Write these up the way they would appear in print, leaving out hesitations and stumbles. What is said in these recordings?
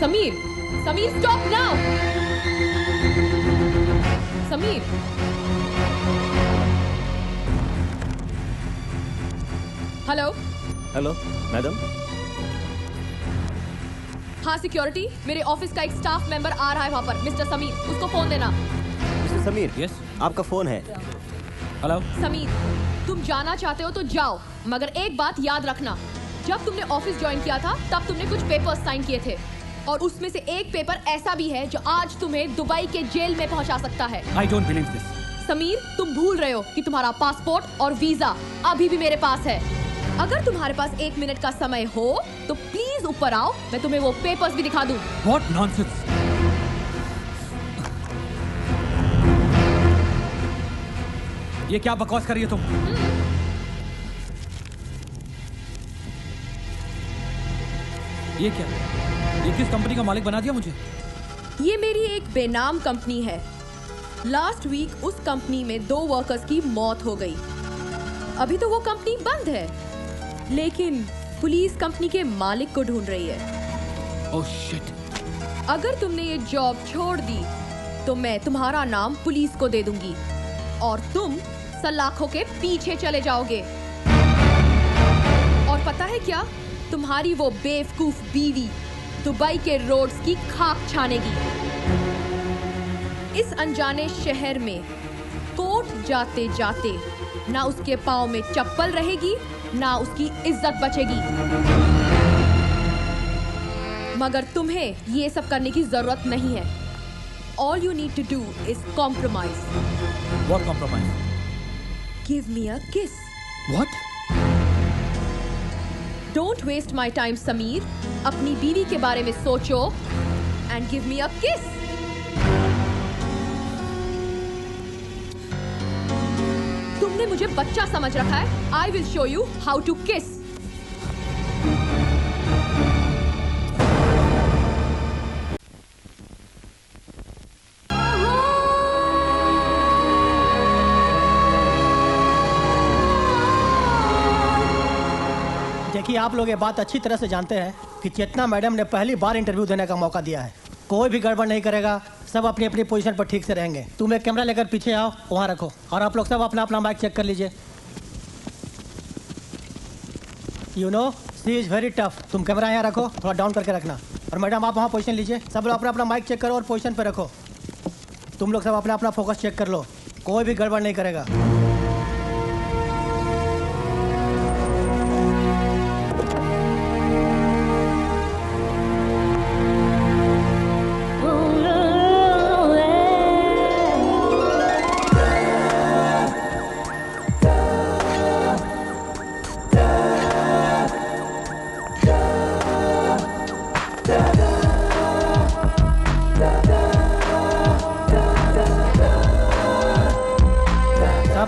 Sameer, Sameer stop now. Sameer, hello. Hello madam. हाँ security, मेरे office का एक स्टाफ मेंबर आ रहा है वहाँ पर, मिस्टर समीर, उसको फोन देना। मिस्टर समीर, यस, आपका फोन है। हेलो। समीर, तुम जाना चाहते हो तो जाओ, मगर एक बात याद रखना, जब तुमने ऑफिस ज्वाइन किया था तब तुमने कुछ पेपर्स साइन किए थे और उसमें से एक पेपर ऐसा भी है जो आज तुम्हें दुबई के जेल में पहुंचा सकता है। I don't believe this. Sameer, तुम भूल रहे हो कि तुम्हारा पासपोर्ट और वीजा अभी भी मेरे पास है। अगर तुम्हारे पास 1 मिनट का समय हो तो प्लीज ऊपर आओ, मैं तुम्हें वो पेपर्स भी दिखा दूं। What nonsense! ये क्या बकवास कर रही हो तुम? ये क्या? ये किस कंपनी का मालिक बना दिया मुझे? ये मेरी एक बेनाम कंपनी है। लास्ट वीक उस कंपनी में 2 वर्कर्स की मौत हो गई। अभी तो वो कंपनी बंद है, लेकिन पुलिस कंपनी के मालिक को ढूंढ रही है। Oh shit! अगर तुमने ये जॉब छोड़ दी तो मैं तुम्हारा नाम पुलिस को दे दूंगी और तुम सलाखों के पीछे चले जाओगे। और पता है क्या, तुम्हारी वो बेवकूफ बीवी दुबई के रोड्स की खाक छानेगी। इस अनजाने शहर में कोर्ट जाते जाते ना उसके पाँव में चप्पल रहेगी, ना उसकी इज्जत बचेगी। मगर तुम्हें ये सब करने की जरूरत नहीं है। All you need to do is compromise. What compromise? Give me a kiss. What? Don't waste my time, Sameer. अपनी बीवी के बारे में सोचो and give me a kiss. तुमने मुझे बच्चा समझ रखा है। I will show you how to kiss. देखिए, आप लोग ये बात अच्छी तरह से जानते हैं कि चेतना मैडम ने पहली बार इंटरव्यू देने का मौका दिया है। कोई भी गड़बड़ नहीं करेगा, सब अपनी अपनी पोजीशन पर ठीक से रहेंगे। तुम एक कैमरा लेकर पीछे आओ, वहाँ रखो, और आप लोग सब अपना अपना माइक चेक कर लीजिए। You know she is very tough. तुम कैमरा यहाँ रखो, थोड़ा डाउन करके रखना। और मैडम आप वहाँ पोजीशन लीजिए। सब लोग अपना अपना माइक चेक करो और पोजीशन पर रखो। तुम लोग सब अपना अपना फोकस चेक कर लो, कोई भी गड़बड़ नहीं करेगा।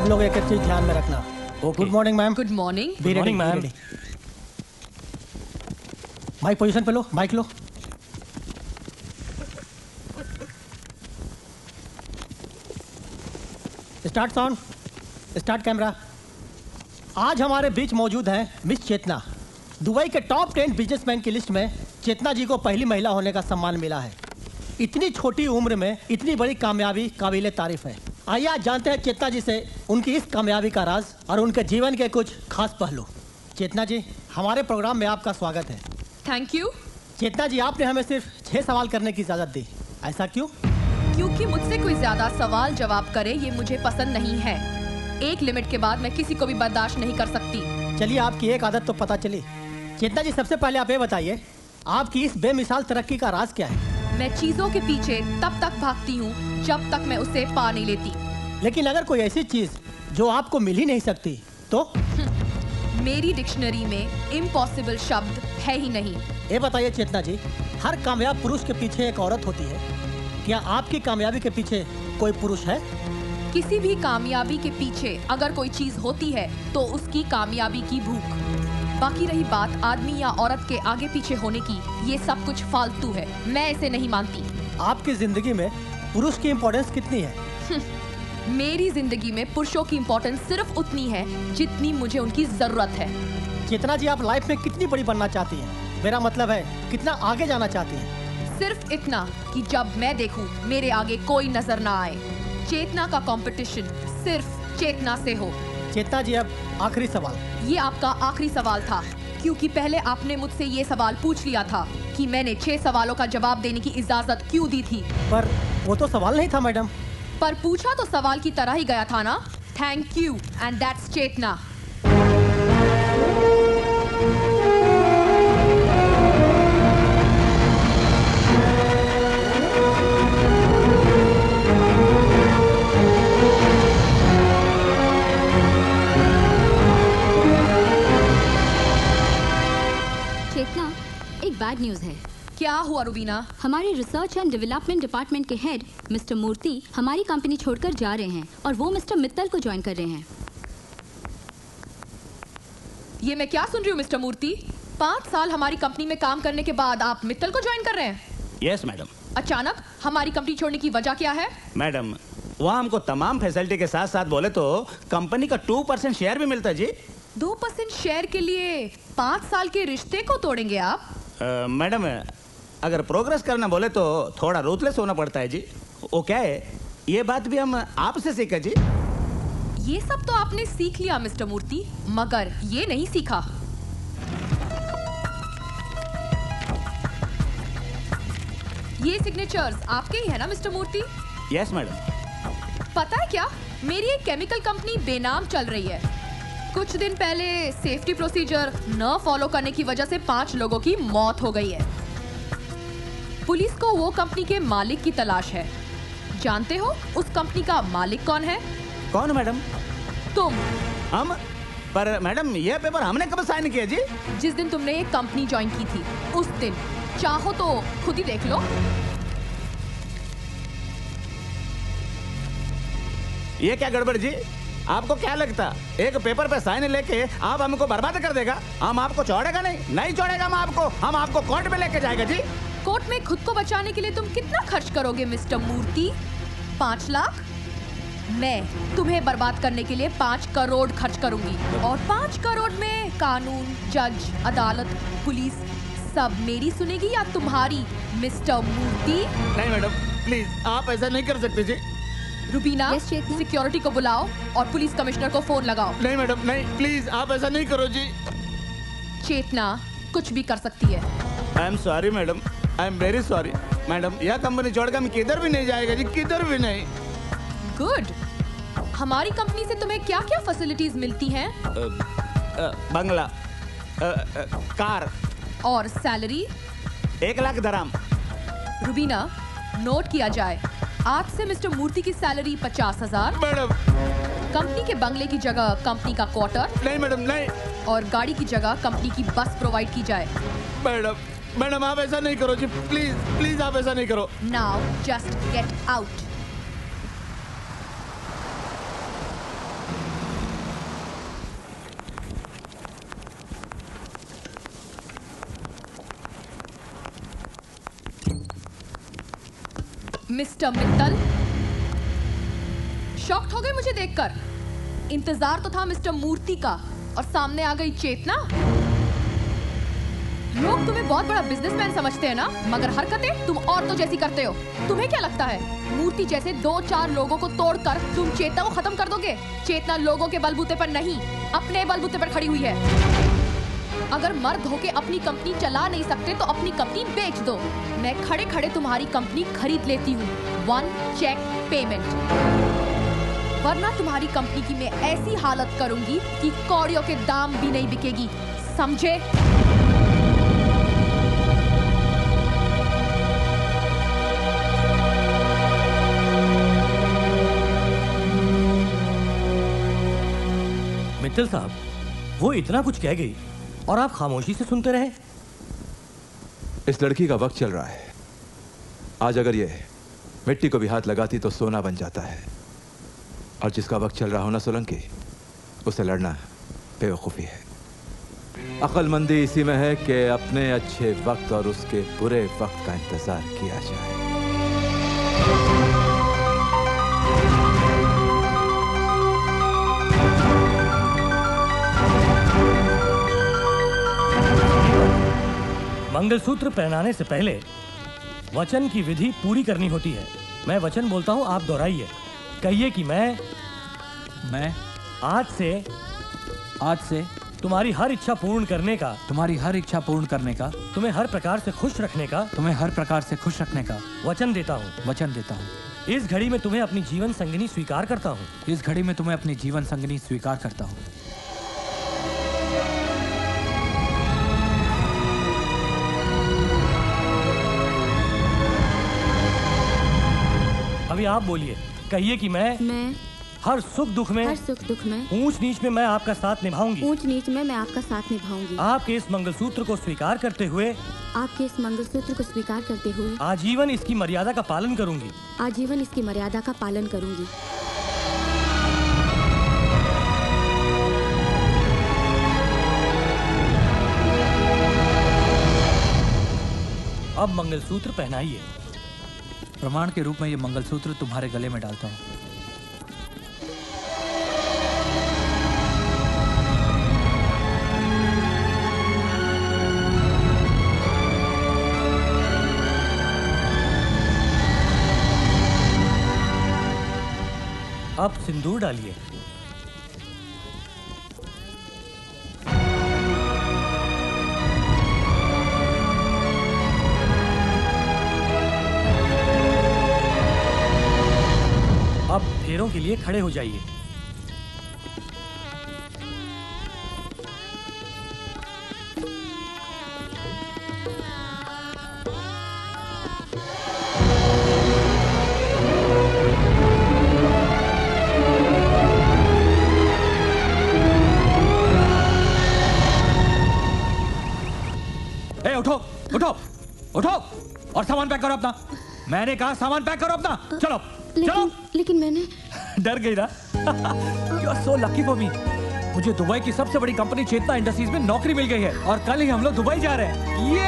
लोग एक चीज ध्यान में रखना। Good morning ma'am. Good morning. Be ready ma'am. Mic position पे लो, माइक लो। Start sound, start camera. आज हमारे बीच मौजूद हैं मिस चेतना। दुबई के टॉप 10 बिजनेसमैन की लिस्ट में चेतना जी को पहली महिला होने का सम्मान मिला है। इतनी छोटी उम्र में इतनी बड़ी कामयाबी काबिले तारीफ है। आइए आज जानते हैं चेतना जी से उनकी इस कामयाबी का राज और उनके जीवन के कुछ खास पहलू। चेतना जी, हमारे प्रोग्राम में आपका स्वागत है। Thank you. चेतना जी, आपने हमें सिर्फ 6 सवाल करने की इजाज़त दी, ऐसा क्यों? क्योंकि मुझसे कोई ज्यादा सवाल जवाब करे ये मुझे पसंद नहीं है। एक लिमिट के बाद मैं किसी को भी बर्दाश्त नहीं कर सकती। चलिए, आपकी एक आदत तो पता चली। चेतना जी, सबसे पहले आप ये बताइए, आपकी इस बेमिसाल तरक्की का राज क्या है? मैं चीजों के पीछे तब तक भागती हूँ जब तक मैं उसे पा नहीं लेती। लेकिन अगर कोई ऐसी चीज जो आपको मिल ही नहीं सकती तो? मेरी डिक्शनरी में इम्पॉसिबल शब्द है ही नहीं। ये बताइए चेतना जी, हर कामयाब पुरुष के पीछे एक औरत होती है। क्या आपकी कामयाबी के पीछे कोई पुरुष है? किसी भी कामयाबी के पीछे अगर कोई चीज होती है तो उसकी कामयाबी की भूख। बाकी रही बात आदमी या औरत के आगे पीछे होने की, ये सब कुछ फालतू है, मैं इसे नहीं मानती। आपकी जिंदगी में पुरुष की इम्पोर्टेंस कितनी है? मेरी जिंदगी में पुरुषों की इम्पोर्टेंस सिर्फ उतनी है जितनी मुझे उनकी जरूरत है। चेतना जी, आप लाइफ में कितनी बड़ी बनना चाहती हैं? मेरा मतलब है, कितना आगे जाना चाहती हैं? सिर्फ इतना कि जब मैं देखूं मेरे आगे कोई नजर ना आए। चेतना का कंपटीशन सिर्फ चेतना से हो। चेतना जी, अब आखिरी सवाल। ये आपका आखिरी सवाल था, क्योंकि पहले आपने मुझसे ये सवाल पूछ लिया था कि मैंने 6 सवालों का जवाब देने की इजाजत क्यों दी थी। पर वो तो सवाल नहीं था मैडम। पर पूछा तो सवाल की तरह ही गया था ना। थैंक यू, एंड दैट्स चेतना। चेतना, एक बैड न्यूज़ है। क्या हुआ रुबीना? हमारे रिसर्च एंड डेवलपमेंट डिपार्टमेंट के हेड मिस्टर मूर्ति हमारी कंपनी छोड़कर जा रहे हैं और वो मिस्टर मित्तल को ज्वाइन कर रहे हैं। ये मैं क्या सुन रही हूँ मिस्टर मूर्ति? 5 साल हमारी कंपनी में काम करने के बाद आप मित्तल को ज्वाइन कर रहे हैं? Yes madam. अचानक हमारी कंपनी छोड़ने की वजह क्या है? मैडम, वहाँ हमको तमाम फैसिलिटी के साथ साथ बोले तो कंपनी का 2% शेयर भी मिलता है जी। 2% शेयर के लिए 5 साल के रिश्ते को तोड़ेंगे आप? मैडम, अगर प्रोग्रेस करना बोले तो थोड़ा रूथलेस होना पड़ता है जी। वो क्या है, ये बात भी हम आपसे सीखा जी। ये सब तो आपने सीख लिया मिस्टर मूर्ति, मगर ये नहीं सीखा। ये सिग्नेचर्स आपके ही है ना मिस्टर मूर्ति? Yes madam. पता है क्या, मेरी एक केमिकल कंपनी बेनाम चल रही है। कुछ दिन पहले सेफ्टी प्रोसीजर न फॉलो करने की वजह से 5 लोगों की मौत हो गई है। पुलिस को वो कंपनी के मालिक की तलाश है। जानते हो उस कंपनी का मालिक कौन है? कौन मैडम? तुम। हम? पर मैडम, ये पेपर हमने कब साइन किया जी? जिस दिन तुमने ये कंपनी ज्वाइन की थी उस दिन। चाहो तो खुद ही देख लो। ये क्या गड़बड़ जी? आपको क्या लगता एक पेपर पे साइन लेके आप हमको बर्बाद कर देगा? हम आपको छोड़ेगा नहीं छोड़ेगा हम आपको कोर्ट में लेके जाएगा जी। कोर्ट में खुद को बचाने के लिए तुम कितना खर्च करोगे मिस्टर मूर्ति? 5 लाख? मैं तुम्हें बर्बाद करने के लिए 5 करोड़ खर्च करूंगी, और 5 करोड़ में कानून, जज, अदालत, पुलिस सब मेरी सुनेगी या तुम्हारी मिस्टर मूर्ति? नहीं मैडम, प्लीज आप ऐसा नहीं कर सकते जी। रुबीना, Yes, चेतना। सिक्योरिटी को बुलाओ और पुलिस कमिश्नर को फोन लगाओ। नहीं मैडम, नहीं, प्लीज आप ऐसा नहीं करो जी। चेतना कुछ भी कर सकती है। आई am sorry madam, I am very sorry madam. यह कंपनी छोड़कर हम किधर भी नहीं जाएगा जी, किधर भी नहीं। गुड। हमारी कंपनी से तुम्हें क्या क्या फैसिलिटीज मिलती हैं? बंगला, कार, और salary? 1 lakh dram. Rubina, note किया जाए, आज से मिस्टर मूर्ति की सैलरी 50,000। मैडम, कंपनी के बंगले की जगह कंपनी का क्वार्टर, नहीं मैडम, नहीं। और गाड़ी की जगह कंपनी की बस प्रोवाइड की जाए। मैडम आप ऐसा नहीं करो जी, प्लीज प्लीज आप ऐसा नहीं करो। Now just get out. Mister Mittal, shocked हो गए मुझे देखकर? इंतजार तो था मिस्टर मूर्ति का, और सामने आ गई चेतना। लोग तुम्हें बहुत बड़ा बिजनेसमैन समझते हैं ना, मगर हरकतें तुम औरतों जैसी करते हो। तुम्हें क्या लगता है मूर्ति जैसे 2-4 लोगों को तोड़कर तुम चेतना को खत्म कर दोगे? चेतना लोगों के बलबूते पर नहीं, अपने बलबूते पर खड़ी हुई है। अगर मर्द होके अपनी कंपनी चला नहीं सकते तो अपनी कंपनी बेच दो। मैं खड़े खड़े तुम्हारी कंपनी खरीद लेती हूँ, 1 चेक पेमेंट। वरना तुम्हारी कंपनी की मैं ऐसी हालत करूंगी कि कौड़ियों के दाम भी नहीं बिकेगी, समझे? मित्तल साहब, वो इतना कुछ कह गई और आप खामोशी से सुनते रहे। इस लड़की का वक्त चल रहा है। आज अगर ये मिट्टी को भी हाथ लगाती तो सोना बन जाता है, और जिसका वक्त चल रहा हो ना सोलंकी, उसे लड़ना बेवकूफ़ी है। अक्लमंदी इसी में है कि अपने अच्छे वक्त और उसके बुरे वक्त का इंतजार किया जाए। मंगलसूत्र पहनाने से पहले वचन की विधि पूरी करनी होती है। मैं वचन बोलता हूँ, आप दोहराइए। कहिए कि मैं आज से तुम्हारी हर इच्छा पूर्ण करने का, तुम्हें हर प्रकार से खुश रखने का वचन देता हूँ। इस घड़ी में तुम्हें अपनी जीवन संगिनी स्वीकार करता हूँ। अभी आप बोलिए। कहिए कि मैं हर सुख दुख में, ऊंच नीच में मैं आपका साथ निभाऊंगी। आपके इस मंगलसूत्र को स्वीकार करते हुए आजीवन इसकी मर्यादा का पालन करूंगी। अब मंगलसूत्र पहनाइए। प्रमाण के रूप में ये मंगलसूत्र तुम्हारे गले में डालता हूँ। अब सिंदूर डालिए। अब फेरों के लिए खड़े हो जाइए। उठो उठो उठो और सामान पैक करो अपना। मैंने कहा सामान पैक करो अपना। चलो चलो। लेकिन मैंने डर गई ना। You are so lucky for me. मुझे दुबई की सबसे बड़ी कंपनी चेतना इंडस्ट्रीज में नौकरी मिल गई है और कल ही हम लोग दुबई जा रहे हैं। ये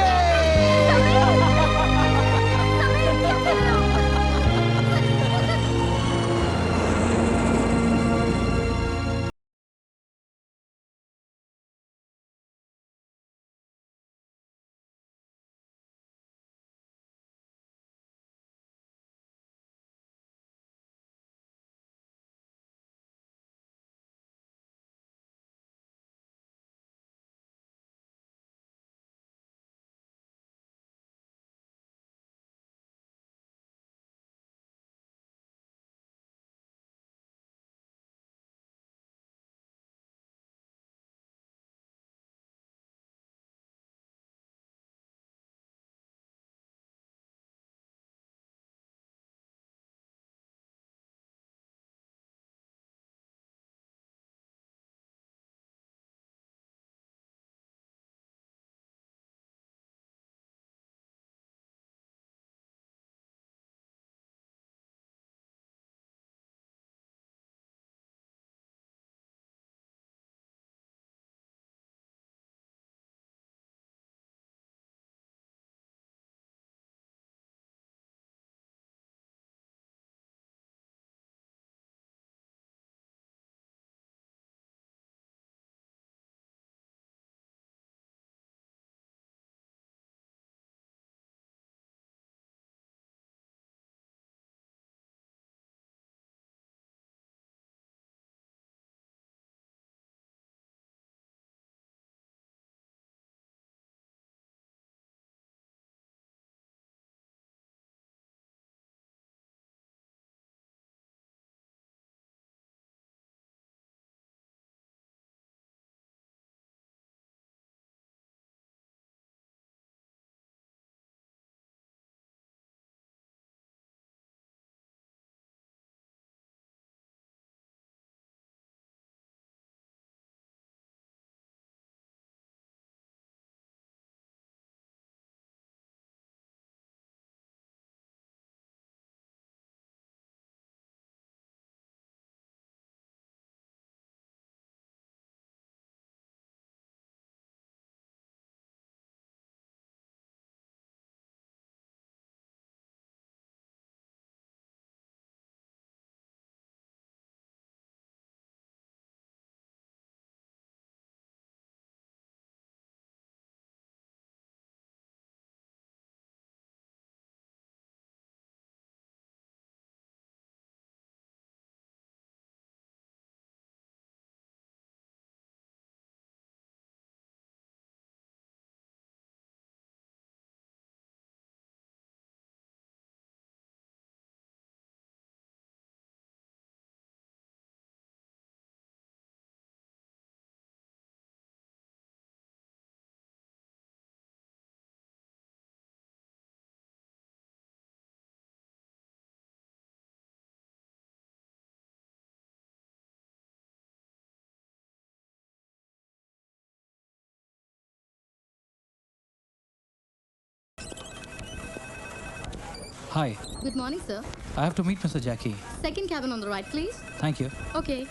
Hi. Good morning, sir. I have to meet Mr. Jackie. Second cabin on the right, please. Thank you. Okay.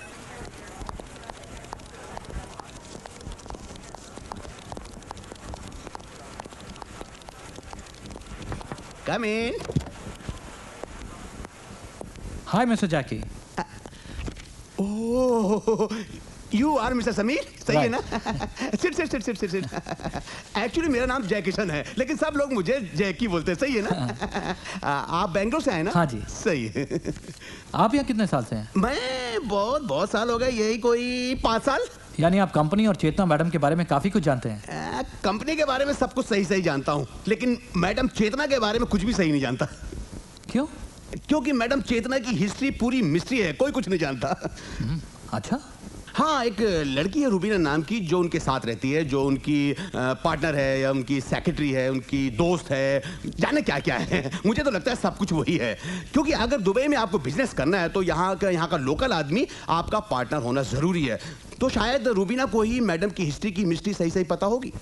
Come in. Hi, Mr. Jackie. Oh, you are Mr. Sameer, सही है ना? सिट. एक्चुअली मेरा नाम जय किशन है, लेकिन सब लोग मुझे जैकी बोलते हैं, सही है ना? आप बेंगलोर से आए ना? हाँ जी। सही है। आप यहाँ कितने साल से हैं? मैं बहुत साल हो गए, यही कोई 5 साल। यानी आप कंपनी और चेतना मैडम के बारे में काफी कुछ जानते हैं। कंपनी के बारे में सब कुछ सही जानता हूँ, लेकिन मैडम चेतना के बारे में कुछ भी सही नहीं जानता। क्यों? क्योंकि मैडम चेतना की हिस्ट्री पूरी मिस्ट्री है, कोई कुछ नहीं जानता। अच्छा। हाँ, एक लड़की है रूबीना नाम की, जो उनके साथ रहती है, जो उनकी पार्टनर है या उनकी सेक्रेटरी है, उनकी दोस्त है, जाने क्या क्या है। मुझे तो लगता है सब कुछ वही है, क्योंकि अगर दुबई में आपको बिजनेस करना है तो यहाँ का लोकल आदमी आपका पार्टनर होना जरूरी है। तो शायद रूबीना को ही मैडम की हिस्ट्री की मिस्ट्री सही पता होगी।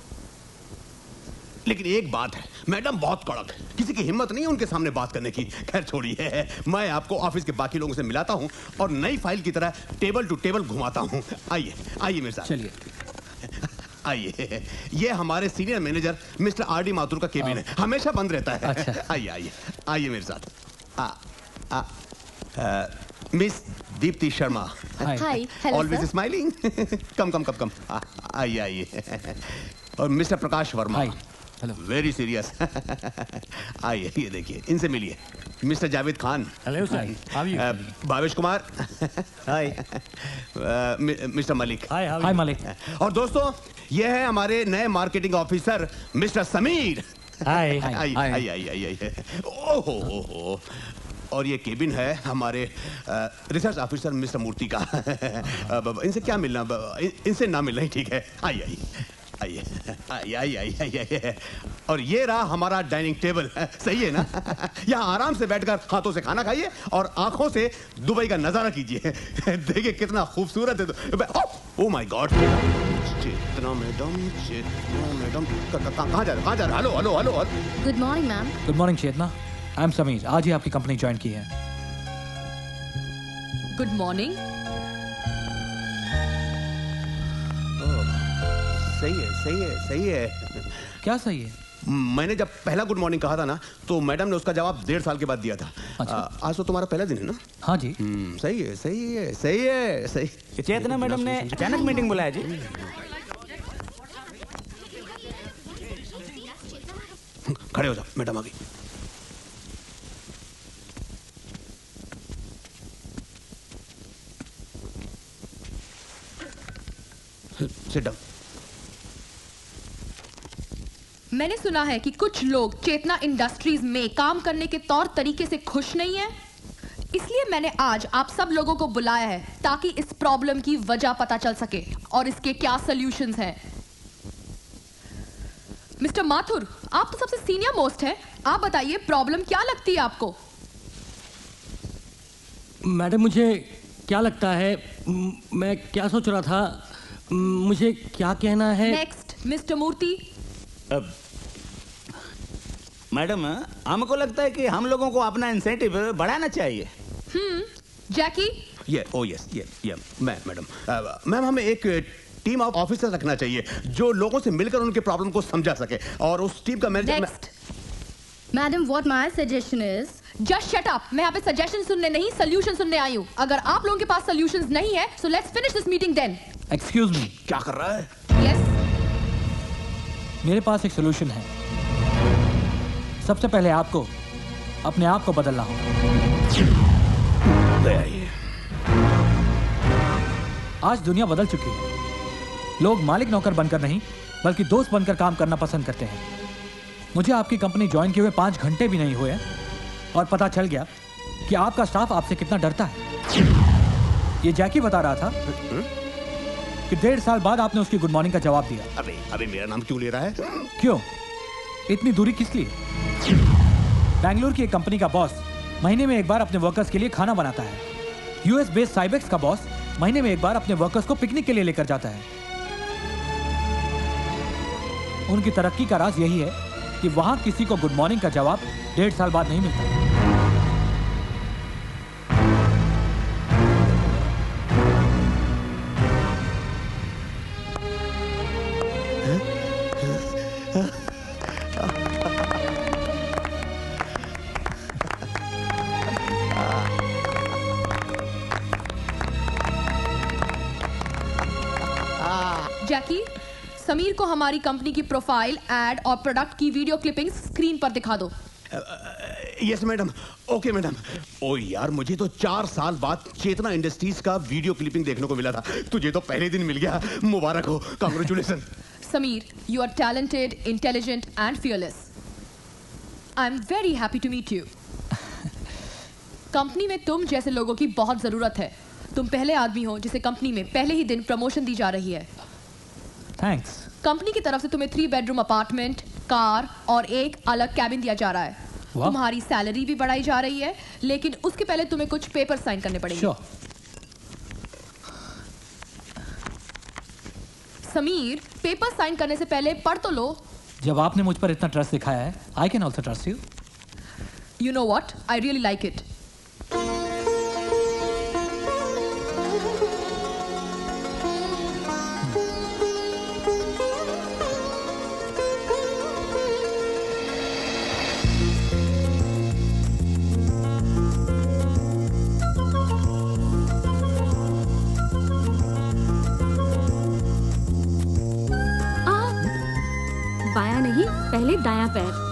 लेकिन एक बात है, मैडम बहुत कड़क है, किसी की हिम्मत नहीं है उनके सामने बात करने की। खैर छोड़िए, मैं आपको ऑफिस के बाकी लोगों से मिलाता हूँ और नई फाइल की तरह टेबल टू टेबल घुमाता हूँ। आइए मेरे साथ। चलिए। आइए, ये हमारे senior manager mister RD. Mathur का केबिन है, हमेशा बंद रहता है। अच्छा। आइए मेरे साथ। Miss Deepti Sharma. Hi. Hello, always sir. Smiling. Come. आइए। और mister Prakash Verma. Hi. Hello. Very serious. आइए, ये देखिए, इनसे मिलिए। Mister Javed Khan. Hello sir. Bhavesh Kumar. Hi. Mister Malik. Hi Malik. और दोस्तों, ये है हमारे नए marketing officer mister Sameer. Hi. आइए। ओहो। और ये केबिन है हमारे रिसर्च ऑफिसर मिस्टर मूर्ति का। इनसे क्या मिलना, इनसे ना मिलना ही ठीक है। आइए। और ये रहा हमारा डाइनिंग टेबल, सही है ना? यहाँ आराम से बैठकर हाथों से खाना खाइए और आंखों से दुबई का नजारा कीजिए। देखिए कितना खूबसूरत है। Oh my god, Chetna madam कहाँ जा रहे? Hello. Good morning, ma'am. Good morning Chetna. I am Sameer, आज ही आपकी कंपनी ज्वाइन की है। Good morning. सही है। क्या सही है? मैंने जब पहला गुड मॉर्निंग कहा था ना, तो मैडम ने उसका जवाब 1.5 साल के बाद दिया था। अच्छा। आज तो तुम्हारा पहला दिन है ना? हाँ जी। सही है। चेतना मैडम ने अचानक मीटिंग बुलाया जी। खड़े हो जाओ, मैडम आ गई। Sit down. मैंने सुना है कि कुछ लोग चेतना इंडस्ट्रीज में काम करने के तौर तरीके से खुश नहीं है, इसलिए मैंने आज आप सब लोगों को बुलाया है ताकि इस प्रॉब्लम की वजह पता चल सके और इसके क्या सॉल्यूशंस हैं। मिस्टर माथुर, आप तो सबसे सीनियर मोस्ट हैं, आप बताइए प्रॉब्लम क्या लगती है आपको? मैडम, मुझे क्या लगता है, मैं क्या सोच रहा था, मुझे क्या कहना है। नेक्स्ट, मिस्टर मूर्ति। मैडम, हमको लगता है कि हम लोगों को अपना इंसेंटिव बढ़ाना चाहिए। जैकी। मैम हमें एक टीम ऑफ ऑफिसर रखना चाहिए जो लोगों से मिलकर उनके प्रॉब्लम को समझा सके, और उस टीम का manager. Next. Madam, what my suggestion is, just shut up. मैं यहाँ पे सजेशन सुनने नहीं, सोल्यूशन सुनने आई हूँ। अगर आप लोगों के पास सोल्यूशंस नहीं है, so let's finish this meeting then. Excuse me. क्या कर रहा है? यस। मेरे पास एक सोल्यूशन है। सबसे पहले आपको अपने आप को बदलना होगा। आज दुनिया बदल चुकी है। लोग मालिक नौकर बनकर नहीं, बल्कि दोस्त बनकर काम करना पसंद करते हैं। मुझे आपकी कंपनी ज्वाइन किए हुए 5 घंटे भी नहीं हुए और पता चल गया कि आपका स्टाफ आपसे कितना डरता है। ये जैकी बता रहा था कि 1.5 साल बाद आपने उसकी गुड मॉर्निंग का जवाब दिया। अबे मेरा नाम क्यों ले रहा है? क्यों? इतनी दूरी किस लिए? बेंगलुरु की एक कंपनी का बॉस महीने में एक बार अपने वर्कर्स के लिए खाना बनाता है। यूएस बेस्ड साइबेक्स का बॉस महीने में एक बार अपने वर्कर्स को पिकनिक के लिए लेकर जाता है। उनकी तरक्की का राज यही है कि वहां किसी को गुड मॉर्निंग का जवाब 1.5 साल बाद नहीं मिलता। समीर को हमारी कंपनी की प्रोफाइल, एड और प्रोडक्ट की वीडियो क्लिपिंग स्क्रीन पर दिखा दो। Yes madam, okay madam. ओ यार, मुझे तो 4 साल बाद चेतना इंडस्ट्रीज का वीडियो क्लिपिंग देखने को मिला था। तुझे तो पहले दिन मिल गया, मुबारक हो, congratulation. Sameer, you are talented, intelligent and fearless. I'm very happy to meet you. Company में तुम जैसे लोगों की बहुत जरूरत है। तुम पहले आदमी हो जिसे कंपनी में पहले ही दिन प्रमोशन दी जा रही है। थैंक्स। कंपनी की तरफ से तुम्हें 3 बेडरूम अपार्टमेंट, कार और एक अलग कैबिन दिया जा रहा है। वाह। तुम्हारी सैलरी भी बढ़ाई जा रही है, लेकिन उसके पहले तुम्हें कुछ पेपर साइन करने पड़ेंगे। Sure. समीर, पेपर साइन करने से पहले पढ़ तो लो। जब आपने मुझ पर इतना ट्रस्ट दिखाया है, I can also trust you. You know what? I really like it. बायां नहीं, पहले दायां पैर।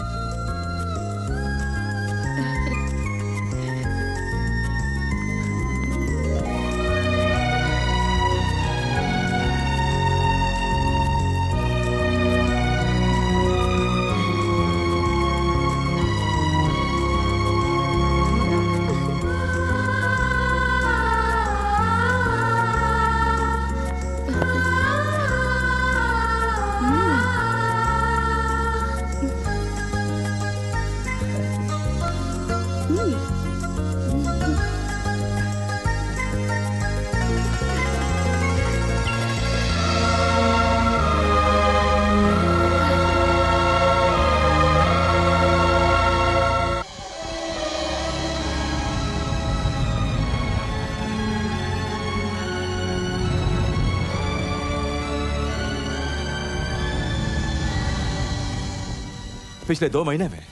पिछले 2 महीने में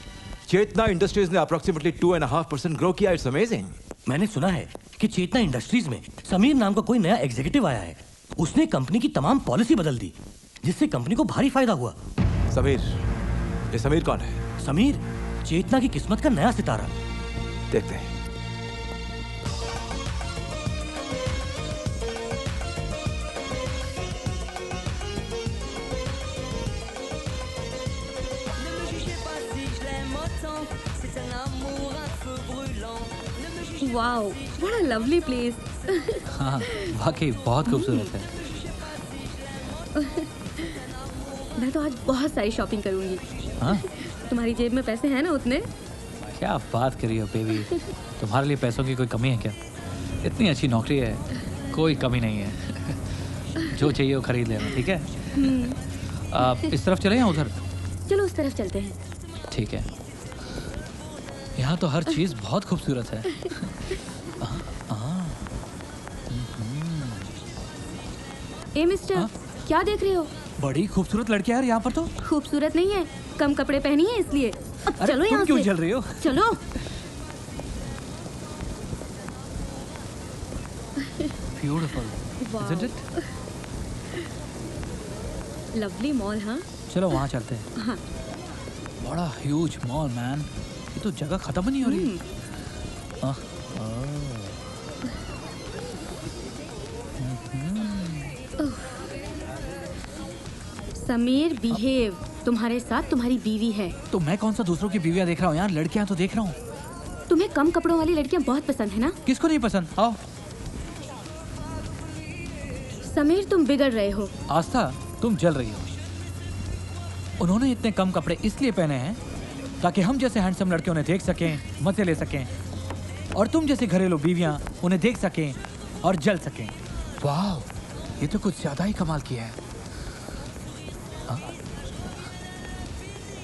चेतना इंडस्ट्रीज ने अप्रोक्सीमेटली 2.5% ग्रो किया। It's amazing. मैंने सुना है कि चेतना इंडस्ट्रीज में समीर नाम का कोई नया एग्जीक्यूटिव आया है। उसने कंपनी की तमाम पॉलिसी बदल दी, जिससे कंपनी को भारी फायदा हुआ। समीर? ये समीर कौन है? समीर चेतना की किस्मत का नया सितारा। देखते हैं। Wow, what a lovely place. हाँ, वाकई बहुत खूबसूरत है। मैं तो आज बहुत सारी शॉपिंग करूंगी। हाँ? तुम्हारी जेब में पैसे हैं ना उतने? क्या बात कर रही हो बेबी? तुम्हारे लिए पैसों की कोई कमी है क्या? इतनी अच्छी नौकरी है, कोई कमी नहीं है। जो चाहिए वो खरीद लेना, ठीक है? आप इस तरफ चले या उधर? चलो उस तरफ चलते हैं। ठीक है। यहाँ तो हर चीज बहुत खूबसूरत है। ए मिस्टर, क्या देख रहे हो? बड़ी खूबसूरत लड़की है यार यहाँ पर तो। खूबसूरत नहीं है, कम कपड़े पहनी है इसलिए। अब अरे चलो तुम यहाँ क्यों से। जल रही हो? चलो। Beautiful, isn't it? Lovely mall. हाँ चलो वहाँ चलते हैं। हाँ। बड़ा ह्यूज मॉल मैन, ये तो जगह खत्म नहीं हो रही। समीर बिहेव, तुम्हारे साथ तुम्हारी बीवी है। तो मैं कौन सा दूसरों की बीवियाँ देख रहा हूँ यार, लड़कियाँ तो देख रहा हूँ। तुम्हें कम कपड़ों वाली लड़कियां बहुत पसंद है ना? किसको नहीं पसंद? आओ। समीर तुम बिगड़ रहे हो। आस्था तुम जल रही हो। उन्होंने इतने कम कपड़े इसलिए पहने हैं ताकि हम जैसे हैंडसम लड़के उन्हें देख सकें, मजे ले सकें, और तुम जैसे घरेलू बीवियां उन्हें देख सकें और जल सकें। वाह, ये तो कुछ ज्यादा ही कमाल किया है।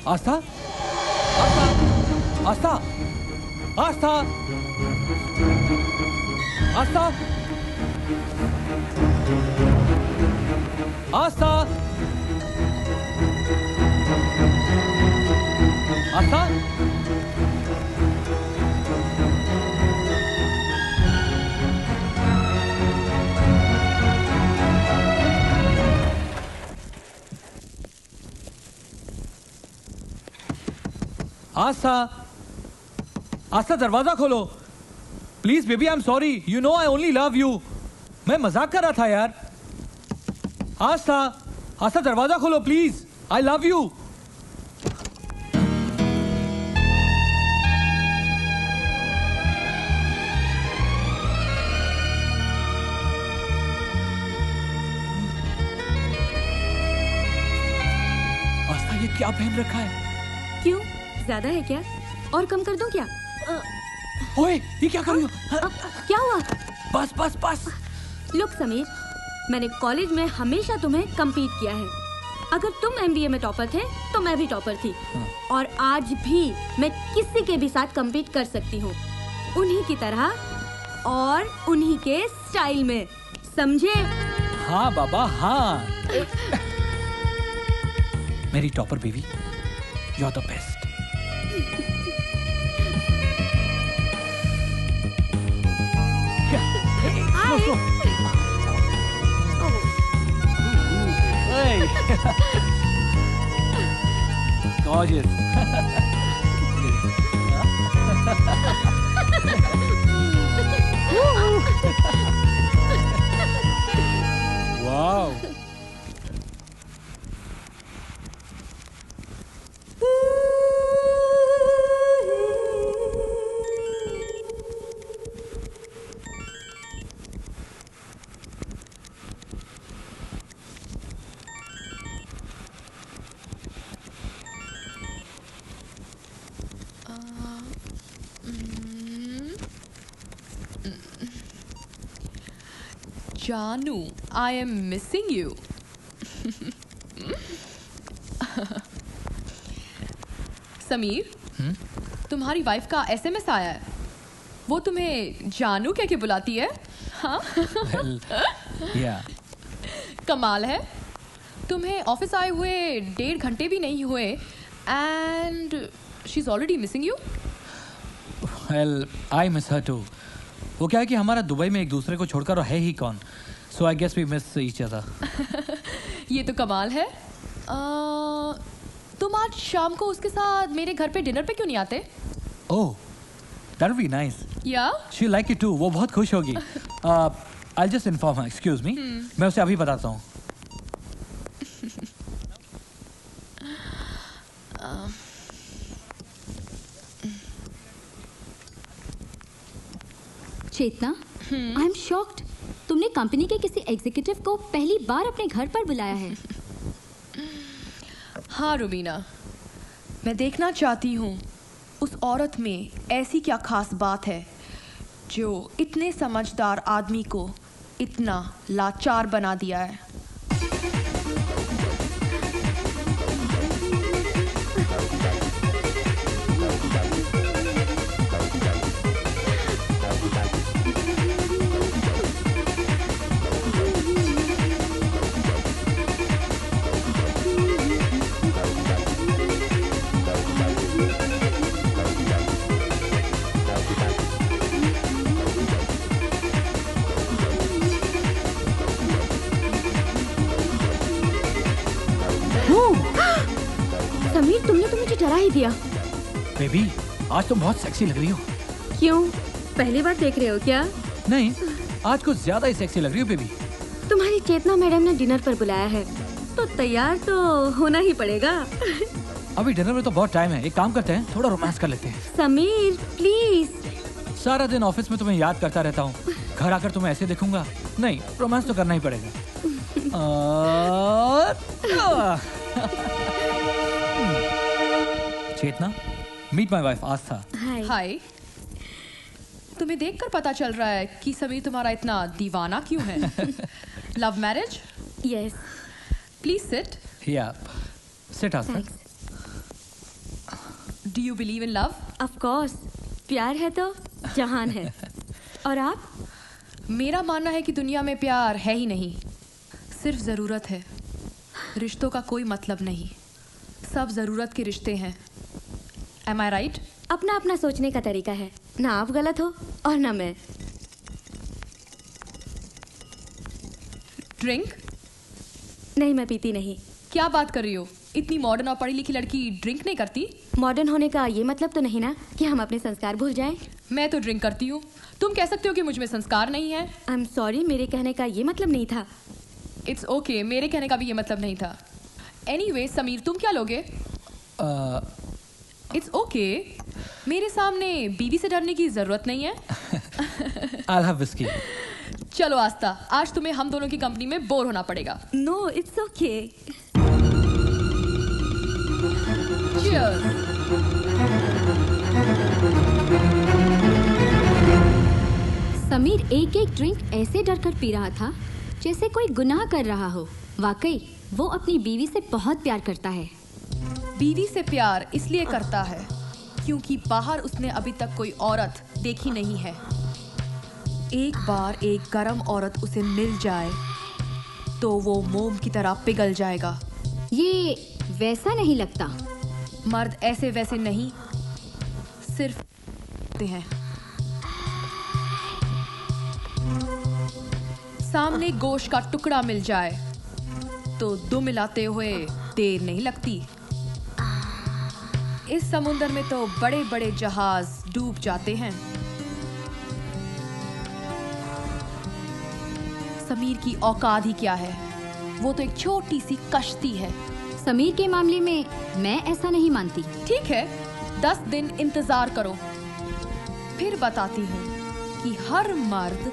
आस्था, आस्था, आस्था, आस्था, आस्था, आस्था, आस्था, आस्था, आस्था दरवाजा खोलो please baby, I am sorry, you know I only love you. मैं मजाक कर रहा था यार। आस्था, आस्था दरवाजा खोलो प्लीज, आई लव यू। आस्था ये क्या पहन रखा है? क्यों, ज्यादा है क्या? और कम कर दूं क्या? ओए ये क्या कर रही हो? क्या हुआ? बस बस बस। लुक समीर, मैंने कॉलेज में हमेशा तुम्हें compete किया है। अगर तुम MBA में टॉपर थे तो मैं भी टॉपर थी, और आज भी मैं किसी के भी साथ compete कर सकती हूँ, उन्हीं की तरह और उन्हीं के स्टाइल में, समझे? हाँ बाबा हाँ। मेरी topper baby, you are the best. Gorgeous. Wow. जानू, I am missing you. Sameer, तुम्हारी वाइफ का SMS आया है। वो तुम्हें जानू कह के बुलाती है? हाँ? Well, yeah. कमाल है। तुम्हें ऑफिस आए हुए 1.5 घंटे भी नहीं हुए and she's already missing you? Well, I miss her too. वो क्या है कि हमारा दुबई में एक दूसरे को छोड़कर है ही कौन, so I guess we miss each other. ये तो कमाल है। तुम आज शाम को उसके साथ मेरे घर पे डिनर पे क्यों नहीं आते? Oh, that would be nice. या? She'll like it too. वो बहुत खुश होगी. I'll just inform her. Excuse me. मैं उसे अभी बताता हूँ. चेतना, आई एम शॉक्ड। तुमने कंपनी के किसी एग्जीक्यूटिव को पहली बार अपने घर पर बुलाया है। हाँ रुबीना, मैं देखना चाहती हूँ उस औरत में ऐसी क्या खास बात है जो इतने समझदार आदमी को इतना लाचार बना दिया है। समीर, तुमने तो मुझे डरा ही दिया। बेबी, आज तुम बहुत सेक्सी लग रही हो। क्यों, पहली बार देख रहे हो क्या? नहीं, आज कुछ ज्यादा ही सेक्सी लग रही हो बेबी। तुम्हारी चेतना मैडम ने डिनर पर बुलाया है तो तैयार तो होना ही पड़ेगा। अभी डिनर में तो बहुत टाइम है, एक काम करते हैं, थोड़ा रोमांस कर लेते हैं। समीर प्लीज। सारा दिन ऑफिस में तुम्हें याद करता रहता हूँ, घर आकर तुम्हें ऐसे देखूंगा? नहीं, रोमांस तो करना ही पड़ेगा। चेतना, मीट माय वाइफ आस्था। हाय। तुम्हें देखकर पता चल रहा है कि समीर तुम्हारा इतना दीवाना क्यों है। Love marriage? Yes. Please sit. Yeah, sit Aastha. Do you believe in love? Of course, प्यार है तो जहान है। और आप? मेरा मानना है कि दुनिया में प्यार है ही नहीं, सिर्फ ज़रूरत है। रिश्तों का कोई मतलब नहीं, सब ज़रूरत के रिश्ते हैं। Am I right? अपना अपना सोचने का तरीका है, ना आप गलत हो और ना मैं। ड्रिंक? नहीं, मैं पीती नहीं। क्या बात कर रही हो? इतनी मॉडर्न और पढ़ी लिखी लड़की ड्रिंक नहीं करती? मॉडर्न होने का ये मतलब तो नहीं ना कि हम अपने संस्कार भूल जाएं। मैं तो ड्रिंक करती हूँ। तुम कह सकते हो कि मुझ में संस्कार नहीं है। आई एम सॉरी, मेरे कहने का ये मतलब नहीं था। इट्स ओके, मेरे कहने का भी ये मतलब नहीं था। एनीवे, समीर तुम क्या लोगे? इट्स ओके, मेरे सामने बीवी से डरने की जरूरत नहीं है। I'll have whiskey. चलो आस्था, आज तुम्हें हम दोनों की कंपनी में बोर होना पड़ेगा। No, it's okay. Cheers. Sameer एक एक ड्रिंक ऐसे डर कर पी रहा था जैसे कोई गुनाह कर रहा हो। वाकई वो अपनी बीवी से बहुत प्यार करता है। बीवी से प्यार इसलिए करता है क्योंकि बाहर उसने अभी तक कोई औरत देखी नहीं है। एक बार एक गरम औरत उसे मिल जाए तो वो मोम की तरह पिघल जाएगा। ये वैसा नहीं लगता। मर्द ऐसे वैसे नहीं, सिर्फ हैं। सामने गोश्त का टुकड़ा मिल जाए तो दुम मिलाते हुए देर नहीं लगती। इस समुंदर में तो बड़े बड़े जहाज डूब जाते हैं। समीर की औकात ही क्या है, वो तो एक छोटी सी कश्ती है। समीर के मामले में मैं ऐसा नहीं मानती। ठीक है, 10 दिन इंतजार करो, फिर बताती हूँ कि हर मर्द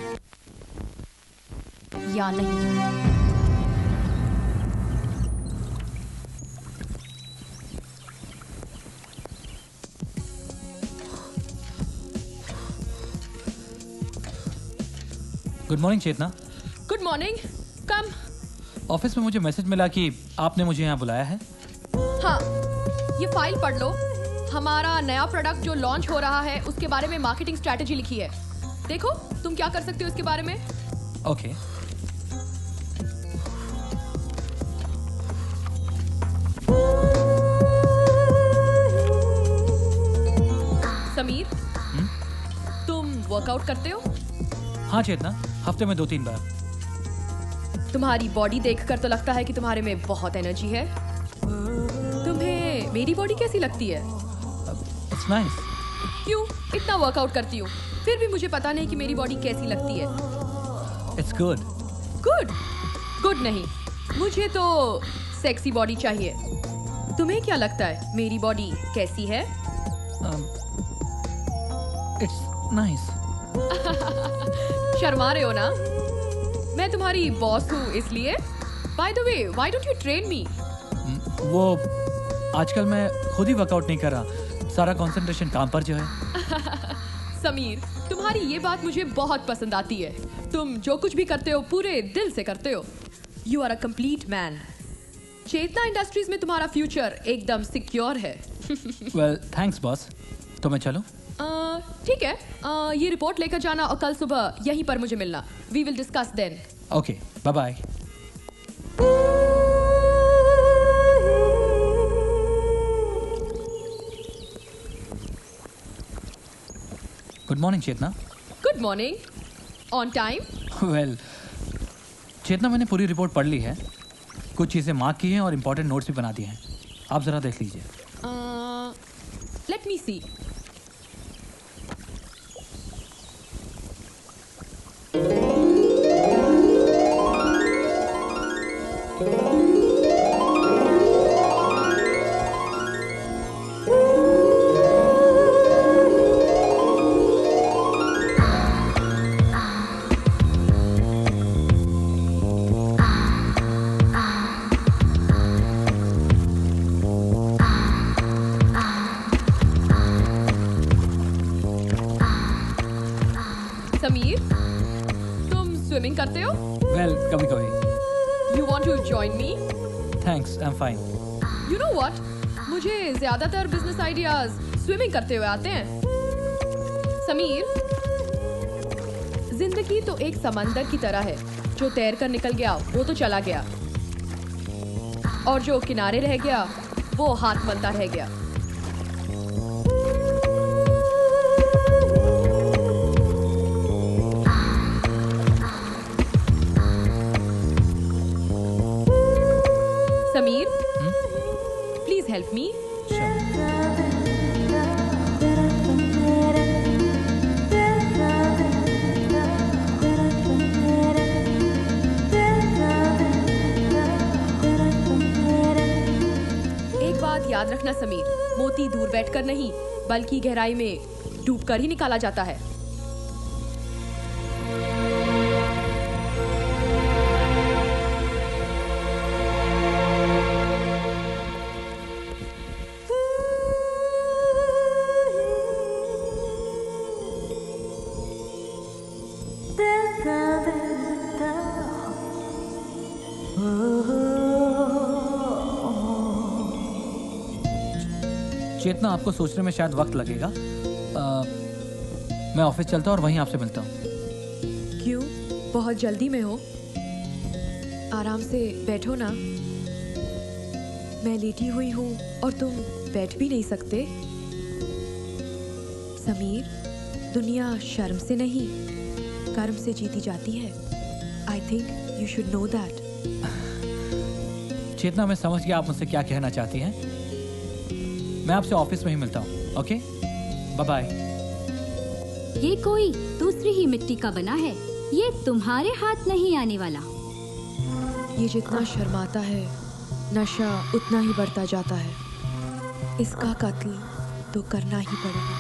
या नहीं। Good morning Chetna. Good morning, कम। ऑफिस में मुझे मैसेज मिला कि आपने मुझे यहाँ बुलाया है। हाँ, ये फाइल पढ़ लो। हमारा नया प्रोडक्ट जो लॉन्च हो रहा है उसके बारे में मार्केटिंग स्ट्रेटेजी लिखी है। देखो तुम क्या कर सकते हो इसके बारे में। ओके। समीर, तुम वर्कआउट करते हो? हाँ चेतना, हफ्ते में 2-3 बार। तुम्हारी बॉडी देखकर तो लगता है कि तुम्हारे में बहुत एनर्जी है। तुम्हें मेरी बॉडी कैसी लगती है? It's nice. क्यों इतना वर्कआउट करती हूँ फिर भी मुझे पता नहीं कि मेरी बॉडी कैसी लगती है। It's good. गुड? गुड नहीं, मुझे तो सेक्सी बॉडी चाहिए। तुम्हें क्या लगता है मेरी बॉडी कैसी है? It's nice. शर्मा रहे हो ना? मैं तुम्हारी बॉस हूँ इसलिए। By the way, why don't you train me? वो आजकल मैं खुद ही वर्कआउट नहीं कर रहा, सारा कंसंट्रेशन काम पर जो है। समीर, तुम्हारी ये बात मुझे बहुत पसंद आती है। तुम जो कुछ भी करते हो पूरे दिल से करते हो। You are a complete man. Chetna industries में तुम्हारा फ्यूचर एकदम सिक्योर है। Well thanks boss. तो मैं चलूं? ठीक है, ये रिपोर्ट लेकर जाना और कल सुबह यहीं पर मुझे मिलना। We will discuss then. Okay, bye bye. Good morning Chetna. Good morning. On time? Well Chetna, मैंने पूरी रिपोर्ट पढ़ ली है, कुछ चीज़ें मार्क की हैं और इम्पोर्टेंट नोट्स भी बना दिए हैं। आप ज़रा देख लीजिए। लेट मी सी। समीर, तुम स्विमिंग करते हो? वेल कभी कभी। You want to join me? Thanks, I am fine. You know what, मुझे ज्यादातर बिजनेस आइडियाज स्विमिंग करते हुए आते हैं। समीर, जिंदगी तो एक समंदर की तरह है, जो तैर कर निकल गया वो तो चला गया, और जो किनारे रह गया वो हाथ मलता रह गया। समीर, समीर, मोती दूर बैठकर नहीं बल्कि गहराई में डूबकर ही निकाला जाता है। चेतना, आपको सोचने में शायद वक्त लगेगा। मैं ऑफिस चलता हूँ और वहीं आपसे मिलता हूँ। क्यों, बहुत जल्दी में हो? आराम से बैठो ना। मैं लेटी हुई हूँ और तुम बैठ भी नहीं सकते। समीर, दुनिया शर्म से नहीं कर्म से जीती जाती है। I think you should know that. Chetna, मैं समझ गया आप मुझसे क्या कहना चाहती हैं। मैं आपसे ऑफिस में ही मिलता हूँ। Okay, bye bye. ये कोई दूसरी ही मिट्टी का बना है, ये तुम्हारे हाथ नहीं आने वाला। ये जितना शर्माता है नशा उतना ही बढ़ता जाता है। इसका कत्ल तो करना ही पड़ेगा।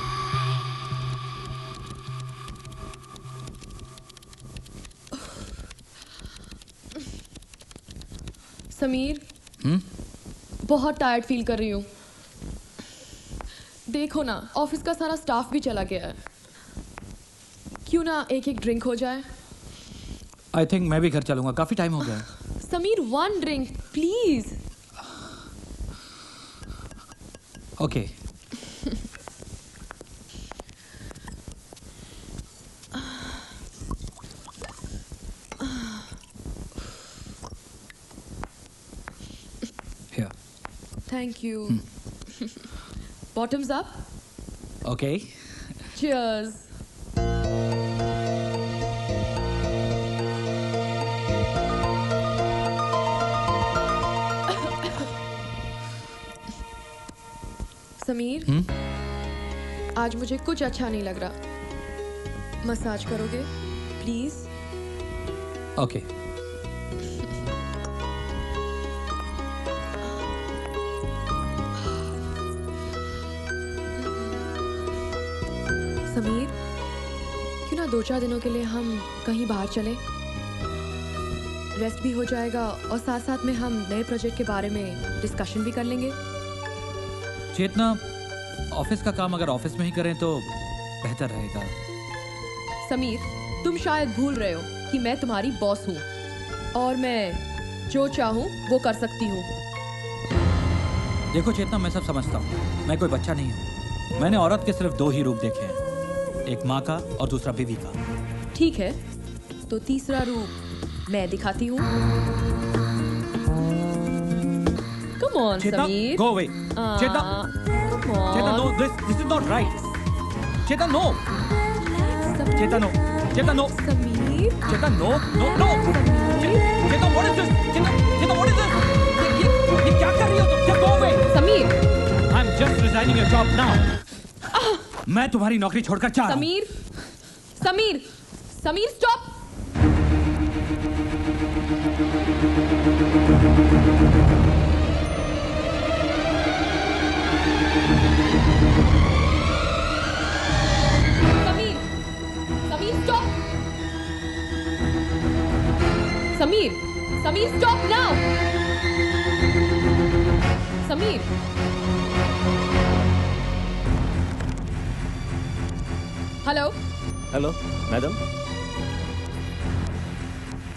समीर, बहुत टायर्ड फील कर रही हूँ। देखो ना, ऑफिस का सारा स्टाफ भी चला गया है। क्यों ना एक एक ड्रिंक हो जाए? आई थिंक मैं भी घर चलूंगा, काफी टाइम हो गया है। Sameer, one drink please. Okay. Here. Thank you. Bottoms up. Okay. Cheers. Sameer, आज मुझे कुछ अच्छा नहीं लग रहा। मसाज करोगे प्लीज? ओके। समीर, क्यों ना 2-4 दिनों के लिए हम कहीं बाहर चलें? रेस्ट भी हो जाएगा और साथ साथ में हम नए प्रोजेक्ट के बारे में डिस्कशन भी कर लेंगे। चेतना, ऑफिस का काम अगर ऑफिस में ही करें तो बेहतर रहेगा। समीर, तुम शायद भूल रहे हो कि मैं तुम्हारी बॉस हूँ और मैं जो चाहूँ वो कर सकती हूँ। देखो चेतना, मैं सब समझता हूँ, मैं कोई बच्चा नहीं हूँ। मैंने औरत के सिर्फ 2 ही रूप देखे हैं, एक माँ का और दूसरा बीवी का। ठीक है, तो तीसरा रूप मैं दिखाती हूँ। Come on, Sameer. Go away. Chetna, Come on. Chetna, no, this is not right. Chetna, no. Chetna, no. Chetna, no. Sameer. Chetna, no, no, no. Chetna, what is this? Chetna, what is this? ये क्या कर रही हो तुम? Just go away. Sameer. I'm just resigning your job now. मैं तुम्हारी नौकरी छोड़कर जा रहा हूँ। Sameer, Sameer, Sameer, stop. Sameer, Sameer, stop. Sameer, Sameer, stop now. Sameer. Hello. Hello madam.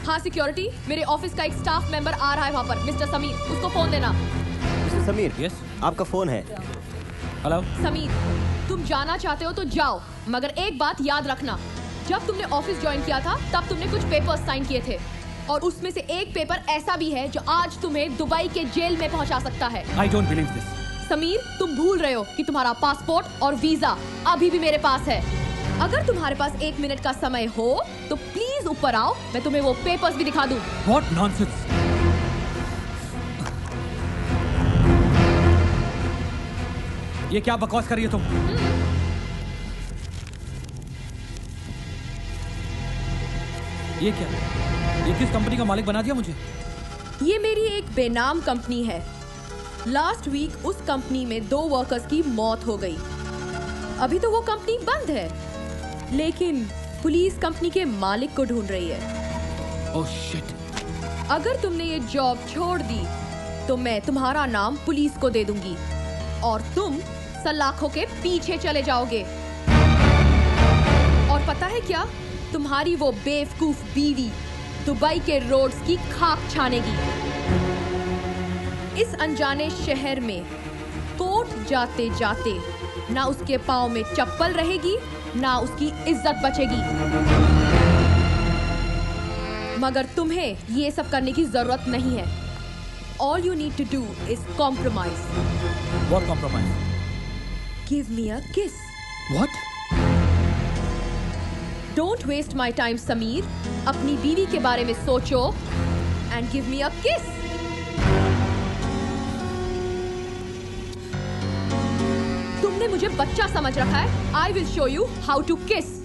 हाँ सिक्योरिटी, मेरे ऑफिस का एक स्टाफ मेंबर आ रहा है वहाँ पर। मिस्टर समीर, उसको फोन देना। Mister Sameer, Yes? आपका फोन है। हेलो। समीर, तुम जाना चाहते हो तो जाओ, मगर एक बात याद रखना, जब तुमने ऑफिस ज्वाइन किया था तब तुमने कुछ पेपर्स साइन किए थे और उसमें से एक पेपर ऐसा भी है जो आज तुम्हें दुबई के जेल में पहुंचा सकता है। I don't believe this. Sameer, तुम भूल रहे हो कि तुम्हारा पासपोर्ट और वीजा अभी भी मेरे पास है। अगर तुम्हारे पास 1 मिनट का समय हो तो प्लीज ऊपर आओ, मैं तुम्हें वो पेपर्स भी दिखा दूं। What nonsense? ये क्या बकवास कर रही हो तुम? ये क्या? ये किस कंपनी का मालिक बना दिया मुझे? ये मेरी एक बेनाम कंपनी है। लास्ट वीक उस कंपनी में 2 वर्कर्स की मौत हो गई। अभी तो वो कंपनी बंद है, लेकिन पुलिस कंपनी के मालिक को ढूंढ रही है। Oh shit. अगर तुमने ये जॉब छोड़ दी तो मैं तुम्हारा नाम पुलिस को दे दूंगी और तुम सलाखों के पीछे चले जाओगे। और पता है क्या, तुम्हारी वो बेवकूफ बीवी दुबई के रोड्स की खाक छानेगी। इस अनजाने शहर में कोर्ट जाते जाते ना उसके पाँव में चप्पल रहेगी, ना उसकी इज्जत बचेगी। मगर तुम्हें ये सब करने की जरूरत नहीं है। All you need to do is compromise. What compromise? Give me a kiss. What? Don't waste my time, Sameer. अपनी बीवी के बारे में सोचो and give me a kiss. तुमने मुझे बच्चा समझ रखा है। I will show you how to kiss.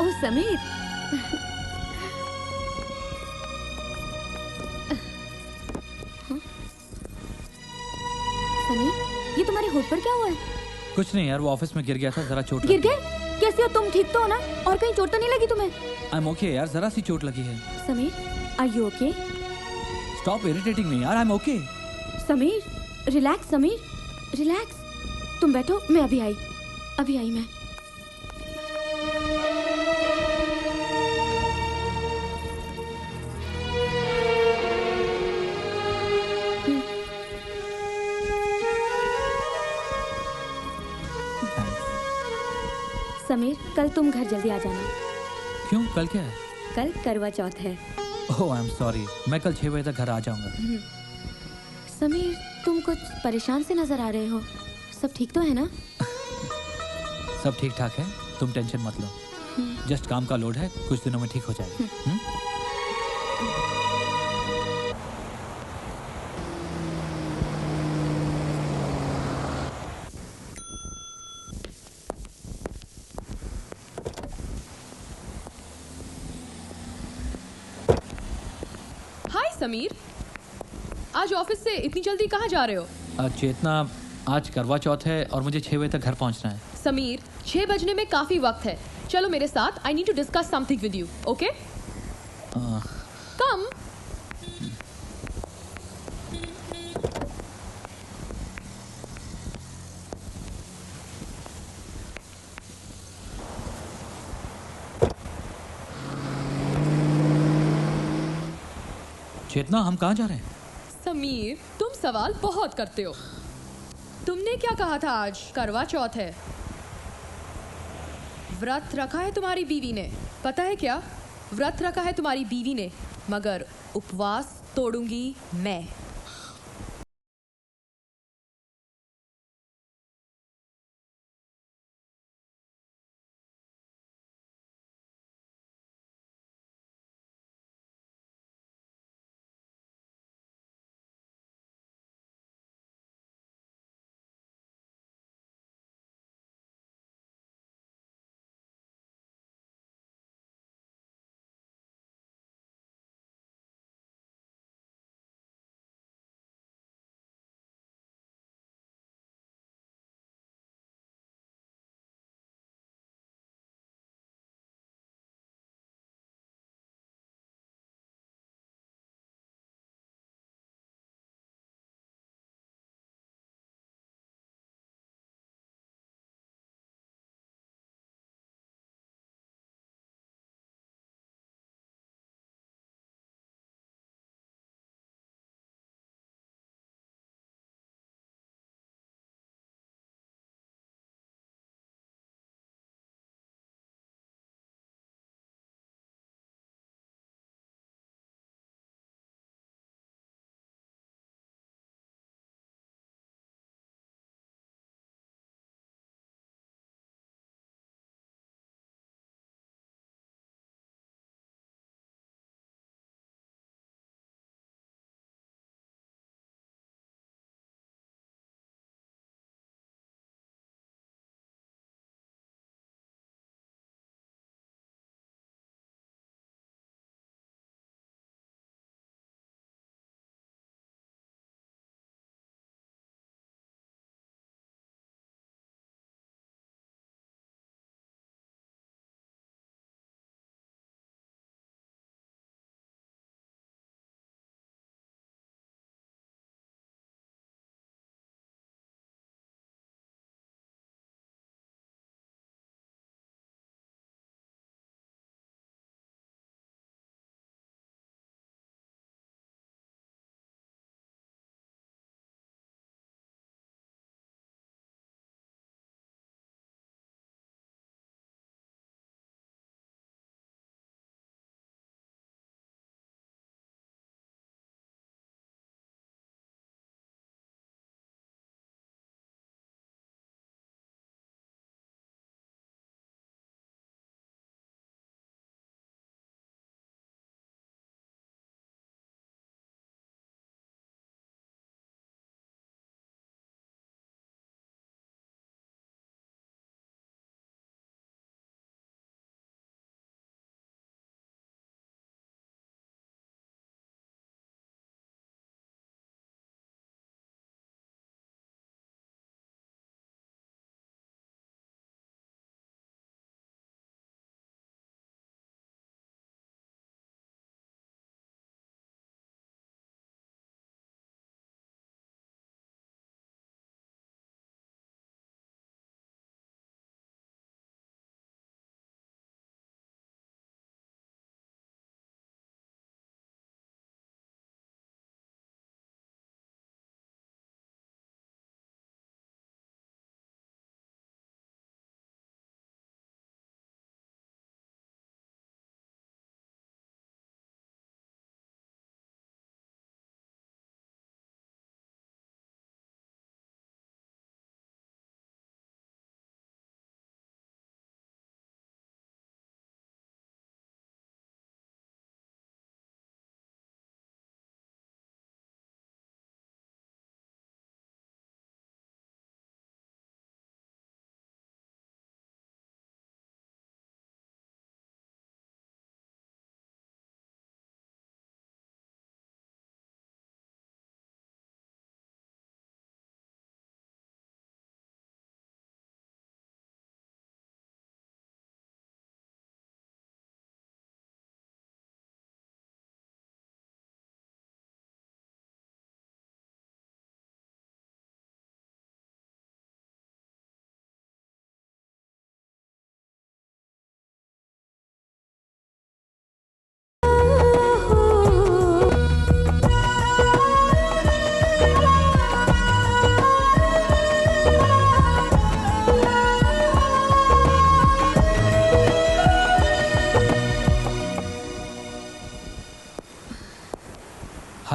ओह समीर, समीर, ये तुम्हारे होठ पर क्या हुआ है? कुछ नहीं यार, वो ऑफिस में गिर गया था, जरा चोट गिर लगी। गए? कैसे हो तुम? ठीक तो हो ना? और कहीं चोट तो नहीं लगी तुम्हें? आई एम ओके यार, जरा सी चोट लगी है। Sameer, are you okay? Stop irritating me यार, I am okay. Sameer, relax Sameer, relax. तुम बैठो, मैं अभी आई मैं। समीर, कल तुम घर जल्दी आ जाना। क्यों, कल क्या है? कल करवा चौथ है। ओह आई एम सॉरी, मैं कल 6 बजे तक घर आ जाऊंगा। समीर, तुम कुछ परेशान से नजर आ रहे हो। सब ठीक तो है ना? सब ठीक ठाक है, तुम टेंशन मत लो। जस्ट काम का लोड है, कुछ दिनों में ठीक हो जाएगा। हाय समीर, आज ऑफिस से इतनी जल्दी कहाँ जा रहे हो? चेतना, आज करवा चौथ है और मुझे 6 बजे तक घर पहुंचना है। समीर, 6 बजने में काफी वक्त है। चलो मेरे साथ, I need to discuss something with you, okay? Come. Chetna, हम कहाँ जा रहे हैं? समीर, तुम सवाल बहुत करते हो। तुमने क्या कहा था आज करवा चौथ है? व्रत रखा है तुम्हारी बीवी ने। पता है क्या, व्रत रखा है तुम्हारी बीवी ने, मगर उपवास तोड़ूंगी मैं।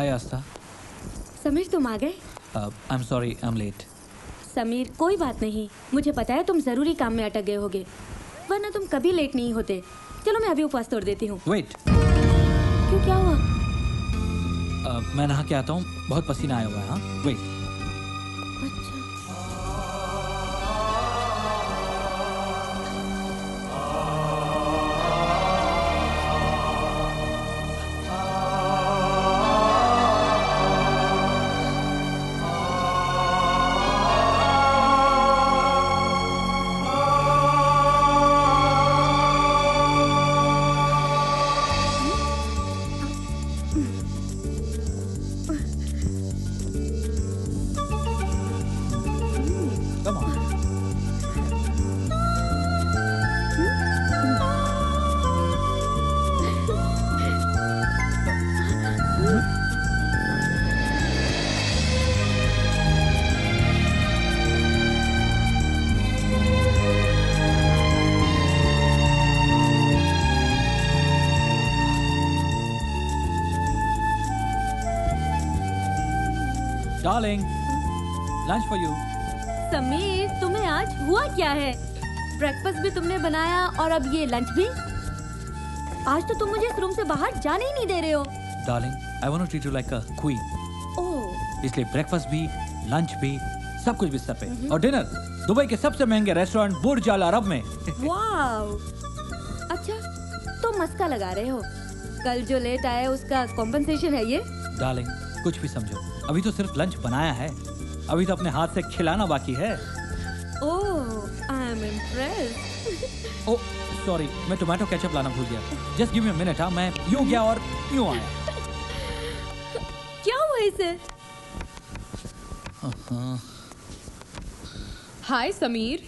हाय आस्था। समीर तुम आ गए? I am sorry, I am late. Sameer कोई बात नहीं, मुझे पता है तुम जरूरी काम में अटक गए होगे, वरना तुम कभी लेट नहीं होते। चलो मैं अभी उपवास तोड़ देती हूँ। वेट, क्यों, क्या हुआ? मैं नहा के आता हूँ, बहुत पसीना आया हुआ है। हाँ वेट। अच्छा। Come on. Darling, lunch for you. Sameer तुम्हें आज हुआ क्या है? ब्रेकफास्ट भी तुमने बनाया और अब ये लंच भी? आज तो तुम मुझे इस रूम से बाहर जाने ही नहीं दे रहे हो। Darling, I want to treat you like a queen. ओह, इसलिए ब्रेकफास्ट भी, लंच भी, सब कुछ बिस्तर पे। और डिनर दुबई के सबसे महंगे रेस्टोरेंट बुर्ज अल अरब में। वाव। अच्छा, तो मस्का लगा रहे हो? कल जो लेट आए उसका कॉम्पेंसेशन है ये? डार्लिंग, कुछ भी समझो, अभी तो सिर्फ लंच बनाया है, अभी तो अपने हाथ से खिलाना बाकी है। Oh, I am impressed. Oh sorry, मैं टोमेटो केचप लाना भूल गया। Just give me a minute. हाँ, मैं यूं गया और यूं आया। क्या हुआ इसे? हाय समीर।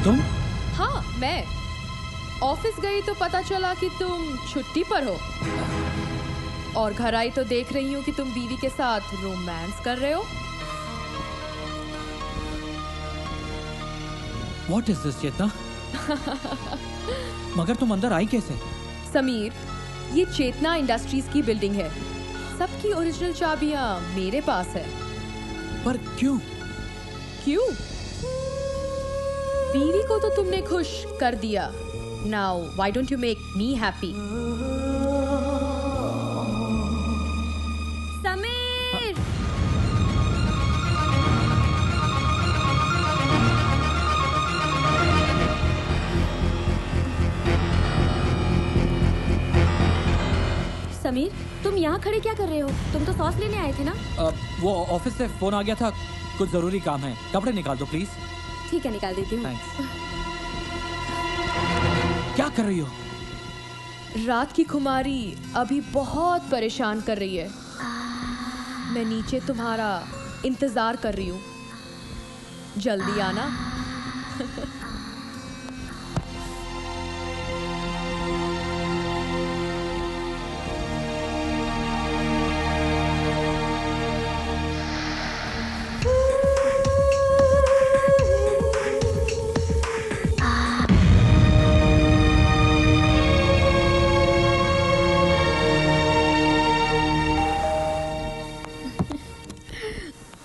तुम? हाँ, मैं ऑफिस गई तो पता चला कि तुम छुट्टी पर हो, और घर आई तो देख रही हूँ कि तुम बीवी के साथ रोमांस कर रहे हो। What is this, चेतना? मगर तुम अंदर आई कैसे? समीर, ये चेतना इंडस्ट्रीज की बिल्डिंग है, सबकी ओरिजिनल चाबियां मेरे पास है। पर क्यों? क्यों? बीवी को तो तुमने खुश कर दिया। Now why don't you make me happy? Sameer! Sameer, तुम यहाँ खड़े क्या कर रहे हो? तुम तो सॉस लेने आए थे ना? वो ऑफिस से फोन आ गया था, कुछ जरूरी काम है। कपड़े निकाल दो प्लीज। ठीक है, निकाल देती हूँ। थैंक्स। क्या कर रही हो? रात की खुमारी अभी बहुत परेशान कर रही है। मैं नीचे तुम्हारा इंतजार कर रही हूँ, जल्दी आना।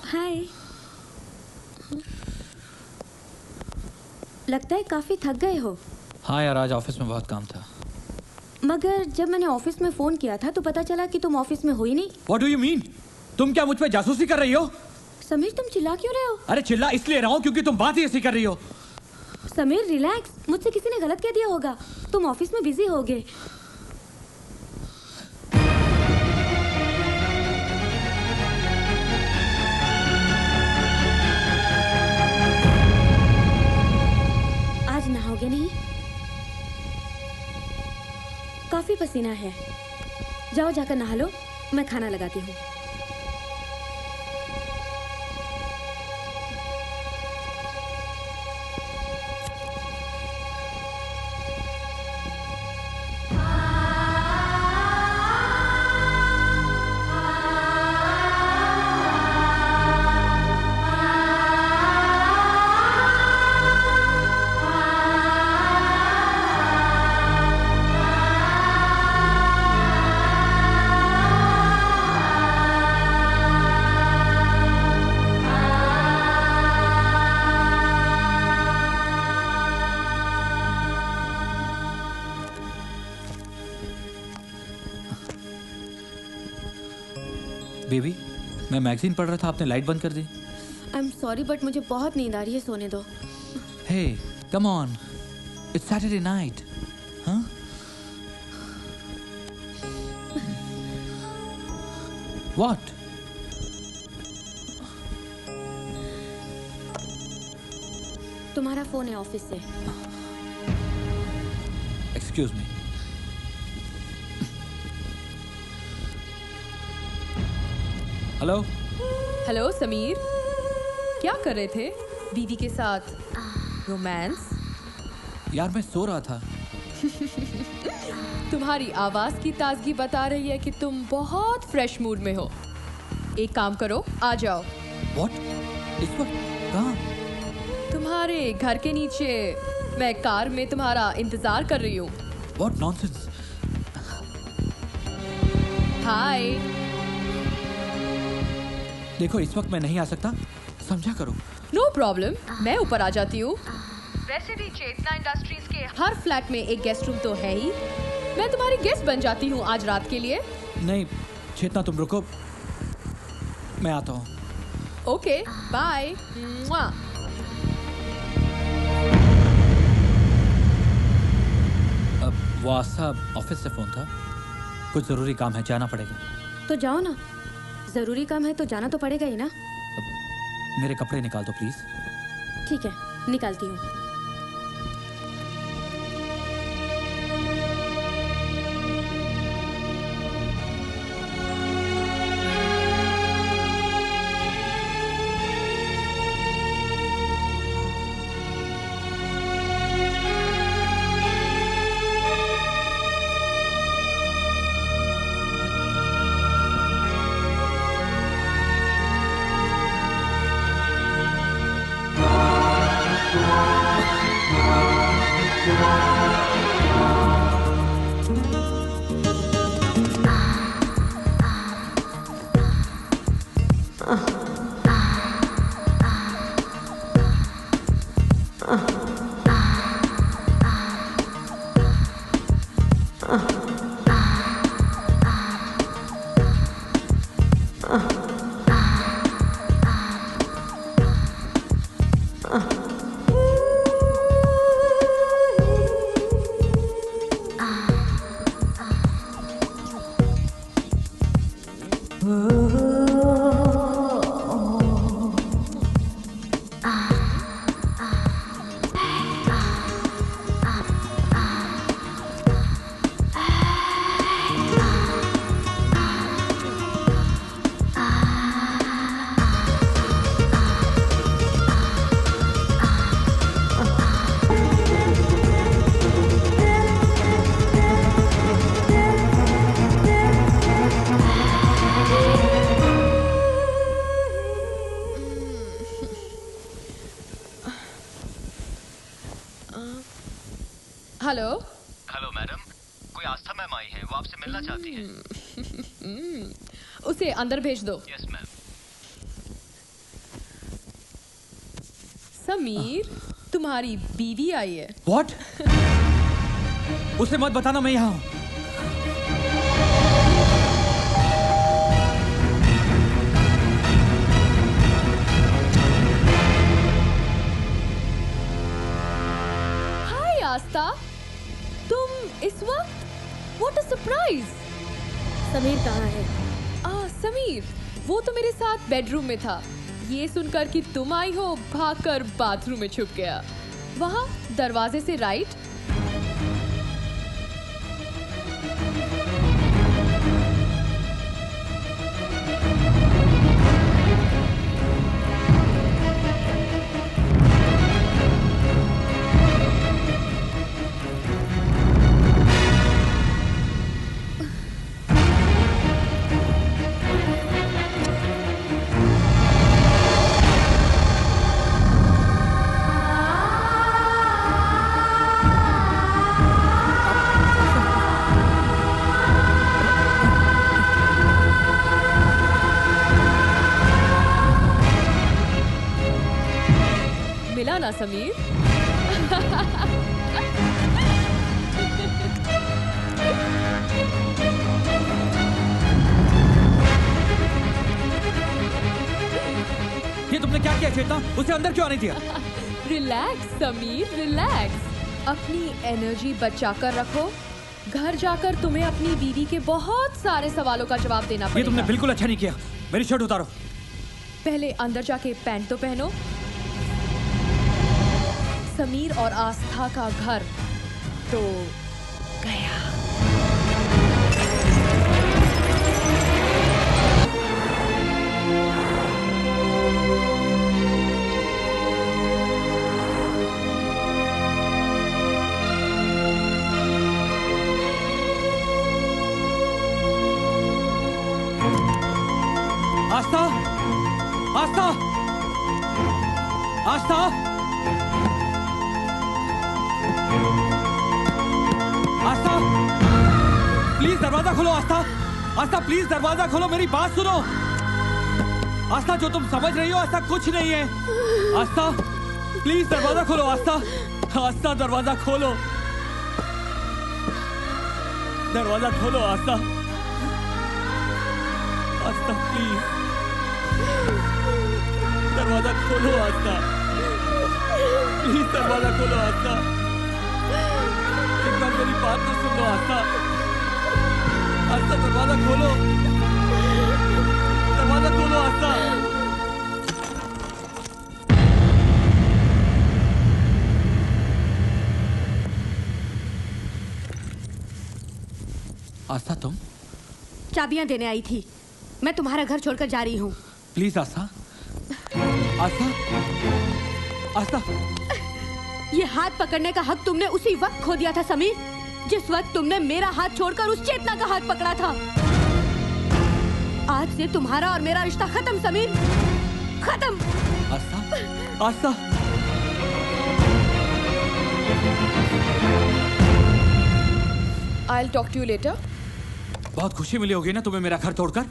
हाय। लगता है काफी थक गए हो। हाँ यार, आज ऑफिस में बहुत काम था। मगर जब मैंने ऑफिस में फोन किया था तो पता चला कि तुम ऑफिस में हो ही नहीं। What do you mean? तुम क्या मुझ पे जासूसी कर रही हो? समीर, तुम चिल्ला क्यों रहे हो? अरे चिल्ला इसलिए रहा हूँ क्योंकि तुम बात ही ऐसी कर रही हो। समीर रिलैक्स, मुझसे किसी ने गलत कह दिया होगा। तुम ऑफिस में बिजी होगे। आज नहाओगे नहीं? काफी पसीना है, जाओ जाकर नहा लो, मैं खाना लगाती हूँ। बेबी, मैं मैगजीन पढ़ रहा था, आपने लाइट बंद कर दी। आई एम सॉरी बट मुझे बहुत नींद आ रही है, सोने दो। Hey, come on, it's Saturday night. हाँ? व्हाट? तुम्हारा फोन है ऑफिस से। Excuse me. Hello. Hello Sameer, क्या कर रहे थे? बीवी के साथ रोमांस? यार मैं सो रहा था। तुम्हारी आवाज की ताजगी बता रही है कि तुम बहुत फ्रेश मूड में हो। एक काम करो, आ जाओ। व्हाट? इस वक्त कहाँ? तुम्हारे घर के नीचे मैं कार में तुम्हारा इंतजार कर रही हूँ। What nonsense? हाय। देखो इस वक्त मैं नहीं आ सकता, समझा करो। नो प्रॉब्लम, मैं ऊपर आ जाती हूँ। वैसे भी चेतना इंडस्ट्रीज के हर फ्लैट में एक गेस्ट रूम तो है ही। मैं तुम्हारी गेस्ट बन जाती हूँ आज रात के लिए। नहीं चेतना, तुम रुको, मैं आता हूँ। Okay, bye. वो आस्था ऑफिस से फोन था, कुछ जरूरी काम है, जाना पड़ेगा। तो जाओ ना, जरूरी काम है तो जाना तो पड़ेगा ही ना। मेरे कपड़े निकाल दो प्लीज। ठीक है, निकालती हूँ। हेलो। हेलो मैडम, कोई आस्था मैम आई है, वो आपसे मिलना चाहती हैं। उसे अंदर भेज दो। Yes ma'am. समीर, तुम्हारी बीवी आई है। व्हाट? उसे मत बताना मैं यहाँ हूँ। हाय आस्था, तुम इस वक्त? What a surprise. समीर कहाँ है? समीर, वो तो मेरे साथ बेडरूम में था। ये सुनकर कि तुम आई हो, भागकर बाथरूम में छुप गया। वहाँ दरवाजे से राइट। मिला ना समीर? ये तुमने क्या किया चेतना? उसे अंदर क्यों आने दिया? Relax Sameer, relax. अपनी एनर्जी बचाकर रखो। घर जाकर तुम्हें अपनी बीवी के बहुत सारे सवालों का जवाब देना पड़ेगा। ये तुमने बिल्कुल अच्छा नहीं किया। मेरी शर्ट उतारो। पहले अंदर जाके पैंट तो पहनो। समीर और आस्था का घर तो गया। आस्था, आस्था, आस्था, आस्था, प्लीज दरवाजा खोलो। आस्था, आस्था प्लीज दरवाजा खोलो, मेरी बात सुनो। आस्था, जो तुम समझ रही हो ऐसा कुछ नहीं है। आस्था प्लीज दरवाजा खोलो। आस्था, आस्था दरवाजा खोलो, दरवाजा खोलो। आस्था, आस्था प्लीज दरवाजा खोलो। आस्था प्लीज दरवाजा खोलो। आस्था, एक बार मेरी बात तो सुन लो। आस्था, आस्था दरवाजा खोलो, दरवाजा खोलो। आस्था, आस्था तुम? चाबियां देने आई थी। मैं तुम्हारा घर छोड़कर जा रही हूँ। प्लीज आस्था, आस्था, आस्था। ये हाथ पकड़ने का हक तुमने उसी वक्त खो दिया था समीर, जिस वक्त तुमने मेरा हाथ छोड़कर उस चेतना का हाथ पकड़ा था। आज से तुम्हारा और मेरा रिश्ता खत्म समीर, खत्म। आस्था, आस्था। I'll talk to you later. बहुत खुशी मिली होगी ना तुम्हें मेरा घर तोड़कर।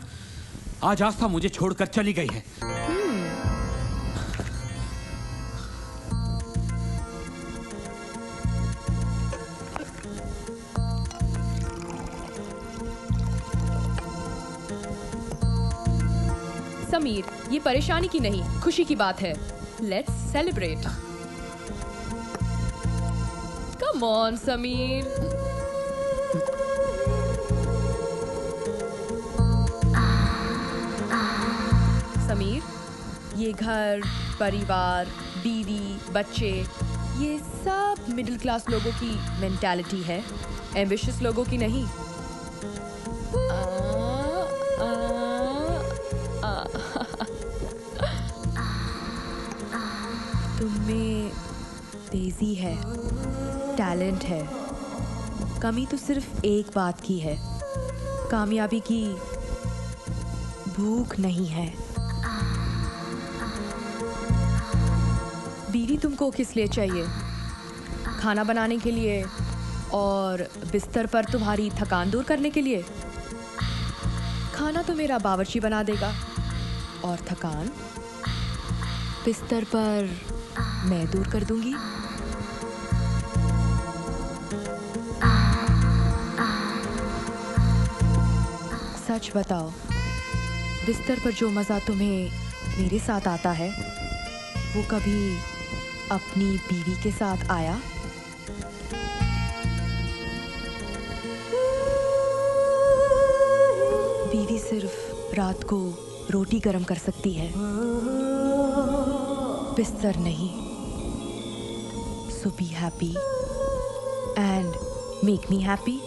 आज आस्था मुझे छोड़कर चली गई है। समीर, ये परेशानी की नहीं, खुशी की बात है। Let's celebrate. Come on Sameer. Sameer, ये घर, परिवार, बीवी, बच्चे, ये सब मिडिल क्लास लोगों की मेंटालिटी है, एम्बिशियस लोगों की नहीं। तुममें तेजी है, टैलेंट है, कमी तो सिर्फ एक बात की है, कामयाबी की भूख नहीं है। बीवी तुमको किस लिए चाहिए? खाना बनाने के लिए और बिस्तर पर तुम्हारी थकान दूर करने के लिए? खाना तो मेरा बावर्ची बना देगा और थकान बिस्तर पर मैं दूर कर दूंगी। सच बताओ, बिस्तर पर जो मज़ा तुम्हें मेरे साथ आता है वो कभी अपनी बीवी के साथ आया? बीवी सिर्फ रात को रोटी गरम कर सकती है, बिस्तर नहीं। So be happy and make me happy.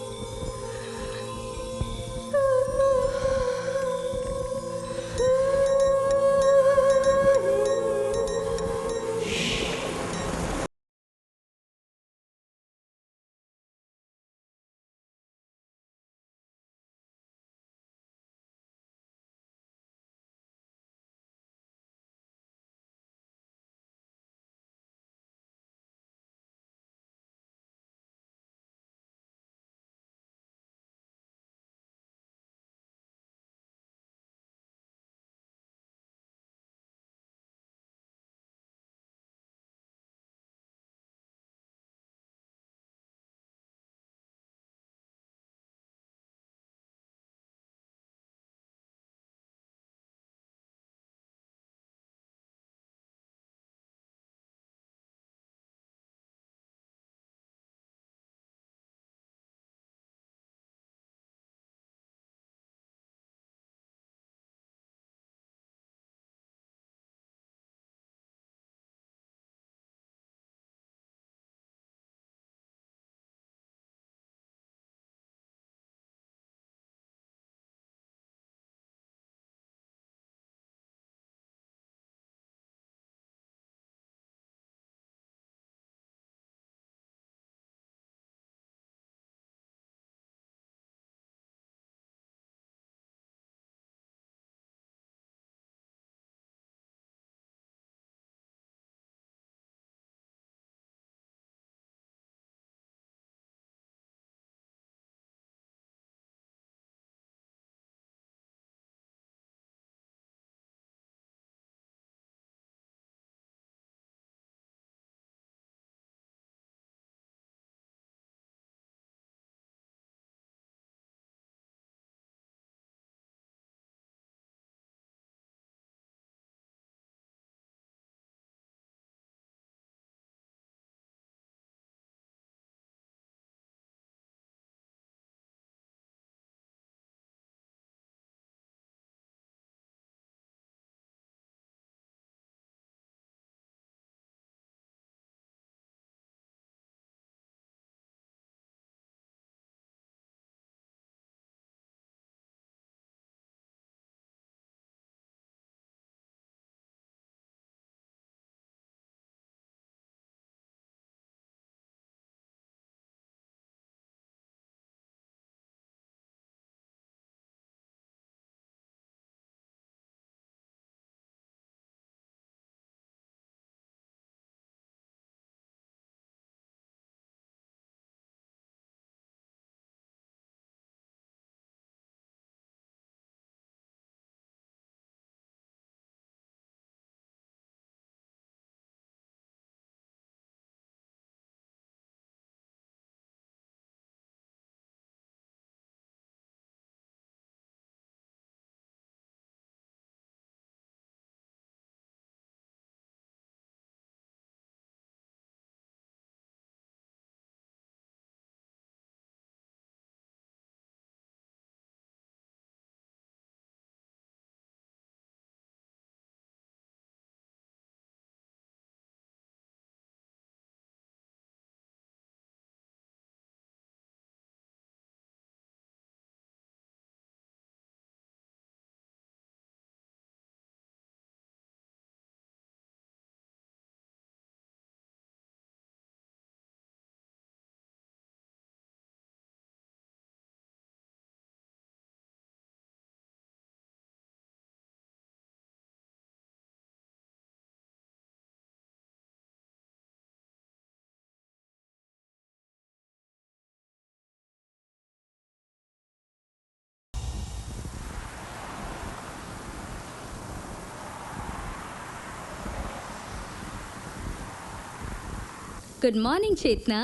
Good morning Chetna.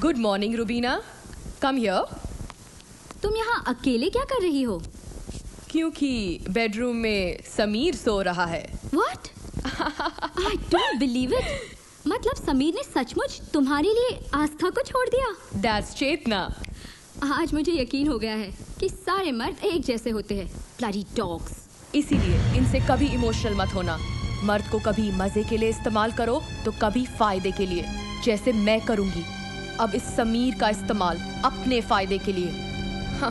Good morning Rubina, come here. तुम यहाँ अकेले क्या कर रही हो? क्योंकि बेडरूम में समीर सो रहा है। What? I don't believe it. मतलब समीर ने सचमुच तुम्हारे लिए आस्था को छोड़ दिया? That's चेतना। आज मुझे यकीन हो गया है कि सारे मर्द एक जैसे होते हैं। Bloody dogs. इसीलिए इनसे कभी इमोशनल मत होना। मर्द को कभी मजे के लिए इस्तेमाल करो तो कभी फायदे के लिए, जैसे मैं करूंगी अब इस समीर का इस्तेमाल अपने फायदे के लिए। हाँ।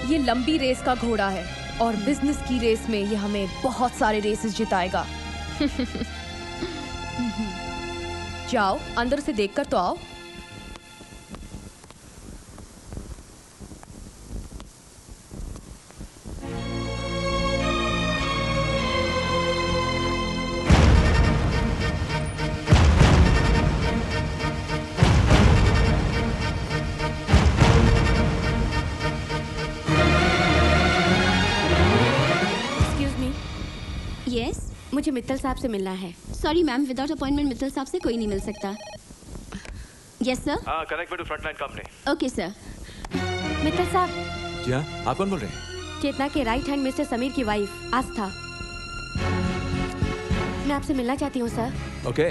ये लंबी रेस का घोड़ा है और बिजनेस की रेस में ये हमें बहुत सारे रेसेस जिताएगा। जाओ अंदर से देखकर तो आओ। यस, मुझे मित्तल साहब से मिलना है। Sorry ma'am, without appointment Mittal साहब से कोई नहीं मिल सकता। Yes sir. Connect me to frontline company. Okay sir. Mittal साहब। जी हाँ, आप कौन बोल रहे हैं? चेतना के राइट हैंड मिस्टर समीर की वाइफ आस्था। मैं आपसे मिलना चाहती हूँ sir. Okay.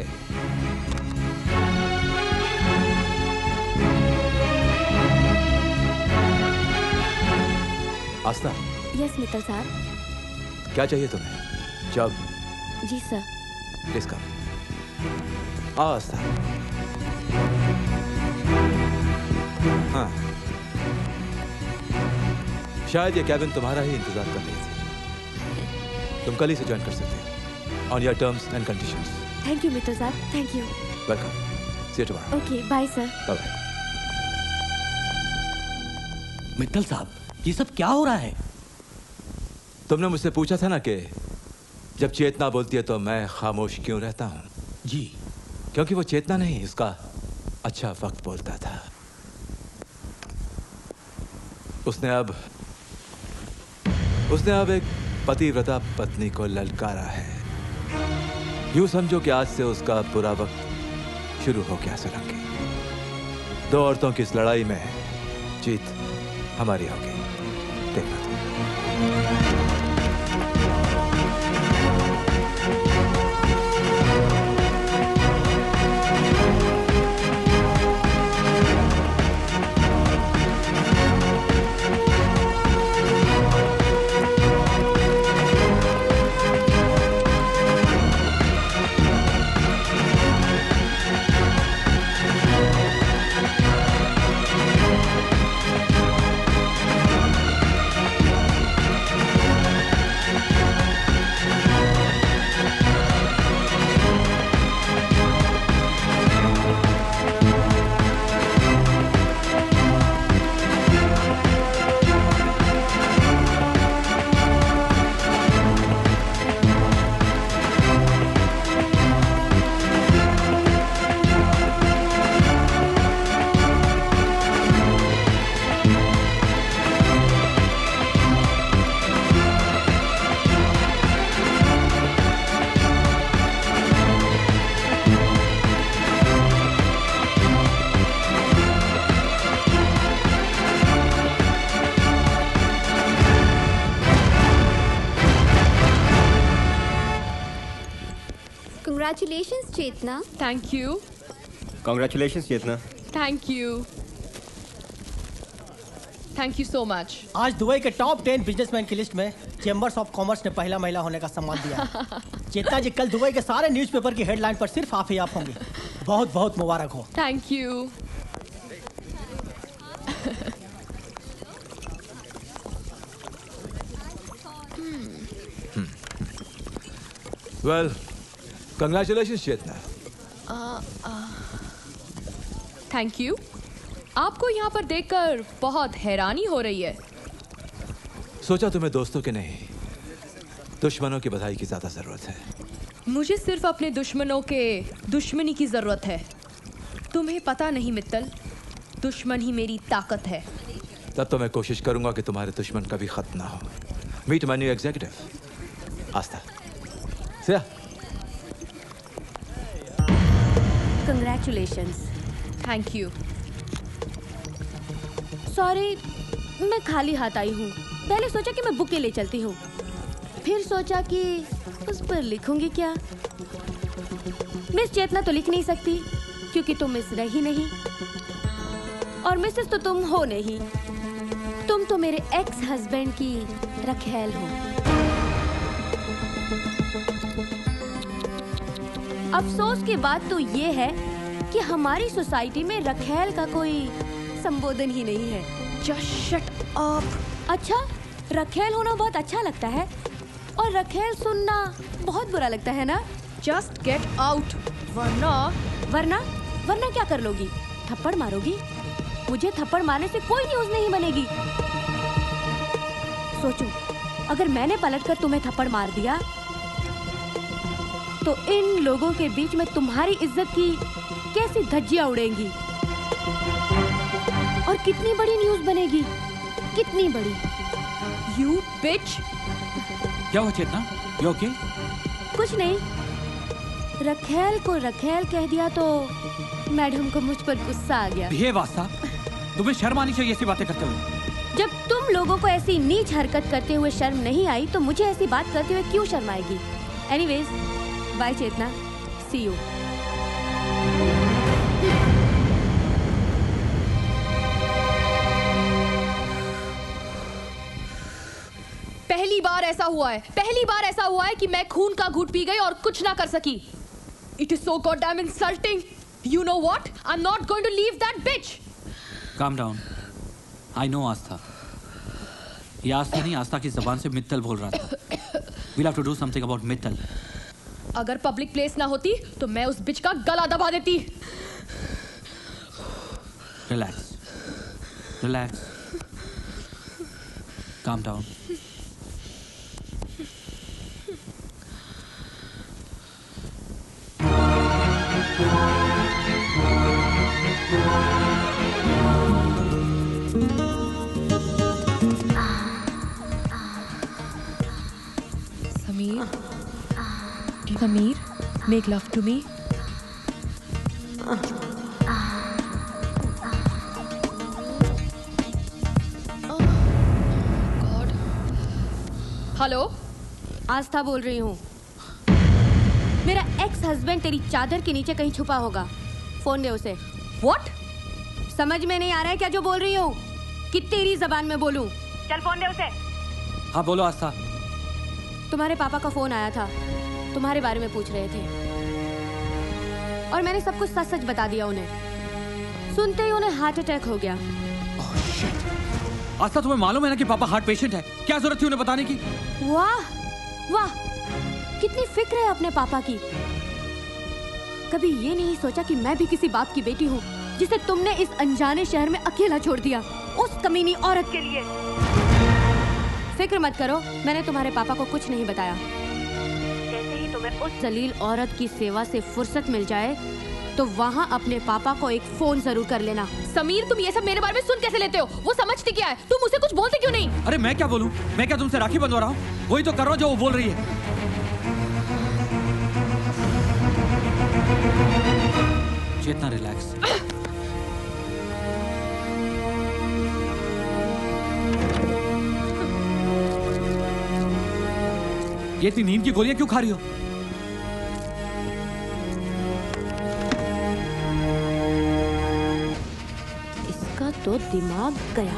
Aastha. Yes Mittal साहब। क्या चाहिए तुम्हें? जॉब? जी सर। Please come. आओ आस्था। हाँ, शायद ये कैबिन तुम्हारा ही इंतजार कर रही थी। तुम कल ही से ज्वाइन कर सकते हो on your terms and conditions. Thank you Mittal साहब, thank you. Welcome. See you tomorrow. Okay, bye sir. Bye bye. Mittal साहब, ये सब क्या हो रहा है? तुमने मुझसे पूछा था ना कि जब चेतना बोलती है तो मैं खामोश क्यों रहता हूं? जी। क्योंकि वो चेतना नहीं, उसका अच्छा वक्त बोलता था। उसने अब एक पतिव्रता पत्नी को ललकारा है। यूं समझो कि आज से उसका बुरा वक्त शुरू हो गया। सोलंकी, दो औरतों की इस लड़ाई में जीत हमारी होगी। देखना तुम। Congratulations, Chetna. Thank you. Congratulations, Chetna. Thank you. Thank you so much. आज दुबई के टॉप 10 बिजनेसमैन की लिस्ट में चेंबर्स ऑफ कॉमर्स ने पहला महिला होने का सम्मान दिया। चेतना जी, कल दुबई के सारे न्यूज़पेपर की हेडलाइन पर सिर्फ आप ही आप होंगे। बहुत बहुत मुबारक हो। Thank you. Well, congratulations, Chetna. Thank you. आपको यहाँ पर देखकर बहुत हैरानी हो रही है। सोचा तुम्हें दोस्तों के नहीं, दुश्मनों की बधाई की ज्यादा जरूरत है। मुझे सिर्फ अपने दुश्मनों के दुश्मनी की जरूरत है। तुम्हें पता नहीं मित्तल, दुश्मन ही मेरी ताकत है। तब तो मैं कोशिश करूंगा कि तुम्हारे दुश्मन कभी खत्म ना हो। Meet my new executive Aastha. Siya. Congratulations. Thank you. Sorry, मैं खाली हाथ आई हूँ। पहले सोचा कि मैं बुके ले चलती हूँ, फिर सोचा कि उस पर लिखूंगी क्या। मिस चेतना तो लिख नहीं सकती क्योंकि तुम मिस रही नहीं, और मिसेस तो तुम हो नहीं। तुम तो मेरे एक्स हस्बैंड की रखेल हो। अफसोस की बात तो ये है कि हमारी सोसाइटी में रखेल का कोई संबोधन ही नहीं है। Just shut up. अच्छा, रखेल होना बहुत अच्छा लगता है और रखेल सुनना बहुत बुरा लगता है ना? जस्ट गेट आउट, वरना क्या कर लोगी? थप्पड़ मारोगी? मुझे थप्पड़ मारने से कोई न्यूज़ नहीं बनेगी। सोचो, अगर मैंने पलटकर तुम्हें थप्पड़ मार दिया तो इन लोगों के बीच में तुम्हारी इज्जत की कैसी धज्जियां उड़ेंगी और कितनी बड़ी न्यूज़ बनेगी, कितनी बड़ी। यू बिच। क्या हुआ चेतना? You okay? कुछ नहीं, रखेल को रखेल कह दिया तो मैडम को मुझ पर गुस्सा आ गया। बिहेव आस्था, तुम्हें शर्म आनी चाहिए ऐसी बातें करते हुए। जब तुम लोगों को ऐसी नीच हरकत करते हुए शर्म नहीं आई तो मुझे ऐसी बात करते हुए क्यों शर्म आएगी? Anyways, bye Chetna, see you. पहली बार ऐसा हुआ है कि मैं खून का घूंट पी गई और कुछ ना कर सकी। It is so goddamn insulting. You know what? I'm not going to leave that bitch. Calm down. I know आस्था। ये आस्था नहीं, आस्था की जबान से मित्तल बोल रहा था। We'll have to do something about Mittal. अगर पब्लिक प्लेस ना होती तो मैं उस बिच का गला दबा देती। Relax. Relax. Calm down. Sameer, make love to me. God. Hello, Aastha बोल रही हूँ। मेरा एक्स हस्बैंड तेरी चादर के नीचे कहीं छुपा होगा। फोन दे उसे। What? समझ में नहीं आ रहा है क्या जो बोल रही हूँ? कि तेरी जबान में बोलूं? चल फोन दे उसे। हाँ बोलो आस्था। तुम्हारे पापा का फोन आया था, तुम्हारे बारे में पूछ रहे थे और मैंने सब कुछ सच सच बता दिया उन्हें। सुनते ही उन्हें हार्ट अटैक हो गया। Oh, shit. आस्था, तुम्हें मालूम है ना कि पापा हार्ट पेशेंट है? क्या जरूरत थी उन्हें बताने की? वाह वाह, कितनी फिक्र है अपने पापा की। कभी ये नहीं सोचा कि मैं भी किसी बाप की बेटी हूँ जिसे तुमने इस अनजाने शहर में अकेला छोड़ दिया उस कमीनी औरत के लिए। फिक्र मत करो, मैंने तुम्हारे पापा को कुछ नहीं बताया। जैसे ही तुम्हें उस जलील औरत की सेवा से फुर्सत मिल जाए तो वहाँ अपने पापा को एक फोन जरूर कर लेना। समीर, तुम ये सब मेरे बारे में सुन कैसे लेते हो? वो समझती क्या है? तुम उसे कुछ बोलते क्यों नहीं? अरे मैं क्या बोलूं? मैं क्या तुमसे राखी बंधवा रहा हूँ? वही तो कर रहा हूँ जो वो बोल रही है। चेतना, रिलैक्स। ये इतनी नींद की गोलियां क्यों खा रही हो? इसका तो दिमाग गया।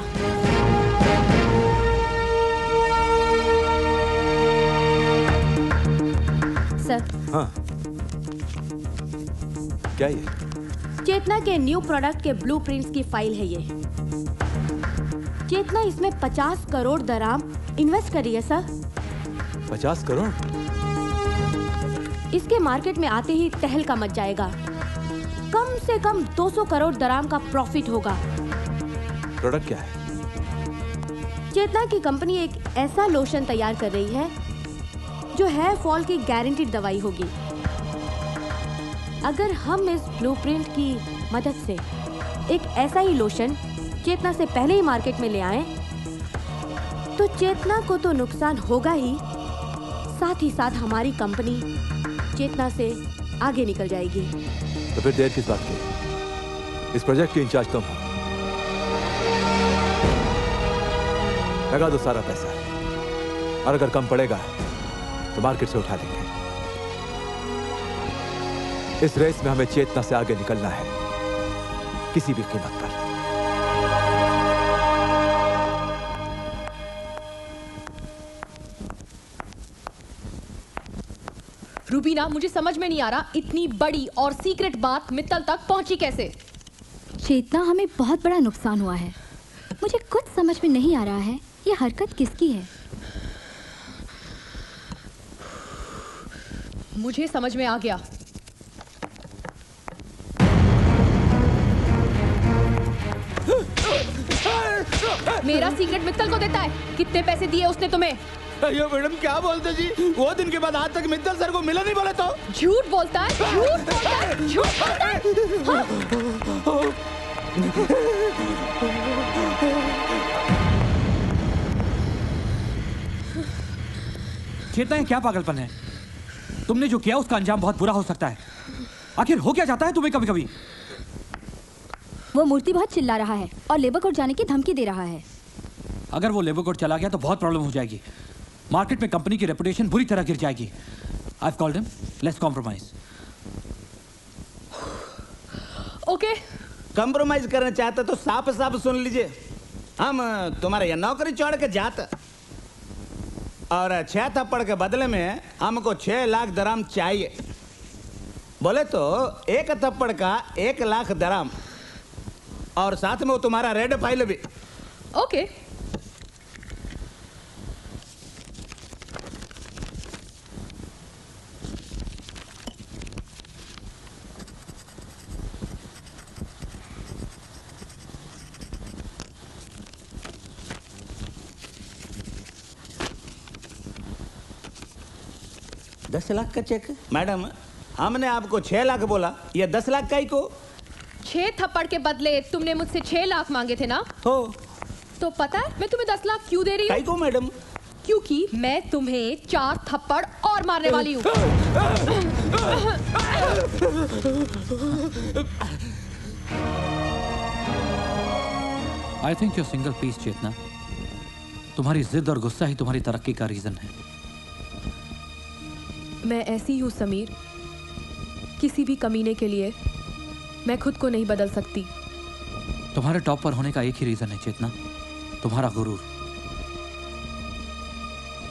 सर। हाँ, क्या ये? चेतना के न्यू प्रोडक्ट के ब्लूप्रिंट्स की फाइल है ये। चेतना इसमें 50 करोड़ दराम इन्वेस्ट कर रही है सर। 50 करोड़? इसके मार्केट में आते ही तहलका मच जाएगा। कम से कम 200 करोड़ दराम का प्रॉफिट होगा। प्रोडक्ट क्या है? चेतना की कंपनी एक ऐसा लोशन तैयार कर रही है जो हेयर फॉल की गारंटीड दवाई होगी। अगर हम इस ब्लूप्रिंट की मदद से एक ऐसा ही लोशन चेतना से पहले ही मार्केट में ले आएं, तो चेतना को तो नुकसान होगा ही, साथ ही साथ हमारी कंपनी चेतना से आगे निकल जाएगी। तो फिर देर किस बात की? इस प्रोजेक्ट के इंचार्ज तुम हो। लगा दो सारा पैसा, और अगर कम पड़ेगा तो मार्केट से उठा लेंगे। इस रेस में हमें चेतना से आगे निकलना है, किसी भी कीमत पर। रूबीना, मुझे समझ में नहीं आ रहा इतनी बड़ी और सीक्रेट बात मित्तल तक पहुंची कैसे? चेतना, हमें बहुत बड़ा नुकसान हुआ है। मुझे कुछ समझ में नहीं आ रहा है ये हरकत किसकी है। मुझे समझ में आ गया। मेरा सीक्रेट मित्तल को देता है। कितने पैसे दिए उसने तुम्हें? अयो मैडम, क्या बोलते जी? वो दिन के बाद आज तक मित्तल सर को मिला नहीं बोले तो? झूठ बोलता है, झूठ बोलता है, झूठ बोलता है। हाँ। चेतना, ये क्या पागलपन है? तुमने जो किया उसका अंजाम बहुत बुरा हो सकता है। आखिर हो क्या जाता है तुम्हें कभी कभी? वो मूर्ति बहुत चिल्ला रहा है और लेबर कोर्ट जाने की धमकी दे रहा है। अगर वो लेबर कोर्ट चला गया तो बहुत प्रॉब्लम हो जाएगी। मार्केट में कंपनी की रेपुटेशन बुरी तरह गिर जाएगी। I've called him. Let's compromise. Okay. Compromise करना चाहते तो साफ साफ सुन लीजिए, हम तुम्हारे यहाँ नौकरी छोड़ के जाते और 6 थप्पड़ के बदले में हमको 6 लाख दराम चाहिए। बोले तो 1 थप्पड़ का 1 लाख दराम, और साथ में वो तुम्हारा रेड फाइल भी। ओके। $10 लाख का चेक। मैडम, हमने आपको 6 लाख बोला, ये 10 लाख का ही को। 6 थप्पड़ के बदले तुमने मुझसे 6 लाख मांगे थे ना? हो। तो पता है मैं तुम्हें 10 लाख क्यों दे रही हूँ? को मैडम? क्योंकि मैं तुम्हें 4 थप्पड़ और मारने वाली हूँ। I think you're single piece, चेतना। तुम्हारी जिद और गुस्सा ही तुम्हारी तरक्की का रीजन है। मैं ऐसी हूँ समीर, किसी भी कमीने के लिए मैं खुद को नहीं बदल सकती। तुम्हारे टॉप पर होने का एक ही रीजन है चेतना, तुम्हारा गुरूर।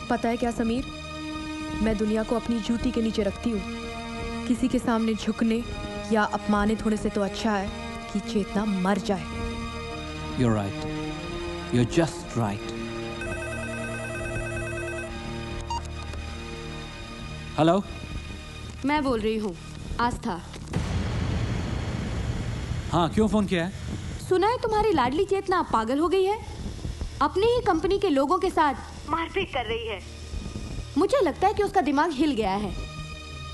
पता है क्या समीर, मैं दुनिया को अपनी जूती के नीचे रखती हूँ। किसी के सामने झुकने या अपमानित होने से तो अच्छा है कि चेतना मर जाए। You're right. You're just right. Hello, मैं बोल रही हूँ आस्था। हाँ, क्यों फोन किया है? सुना है तुम्हारी लाडली चेतना पागल हो गई है, अपनी ही कंपनी के लोगों के साथ मारपीट कर रही है। मुझे लगता है कि उसका दिमाग हिल गया है,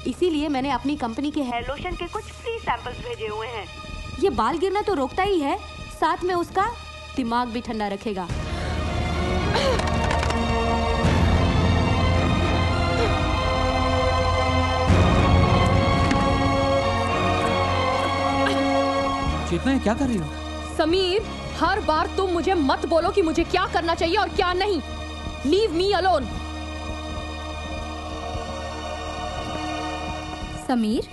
इसीलिए मैंने अपनी कंपनी के हेयर लोशन के कुछ फ्री सैंपल्स भेजे हुए हैं। ये बाल गिरना तो रोकता ही है, साथ में उसका दिमाग भी ठंडा रखेगा। चेतना, ये क्या कर रही हो? समीर, हर बार तुम मुझे मत बोलो कि मुझे क्या करना चाहिए और क्या नहीं। Leave me alone. समीर,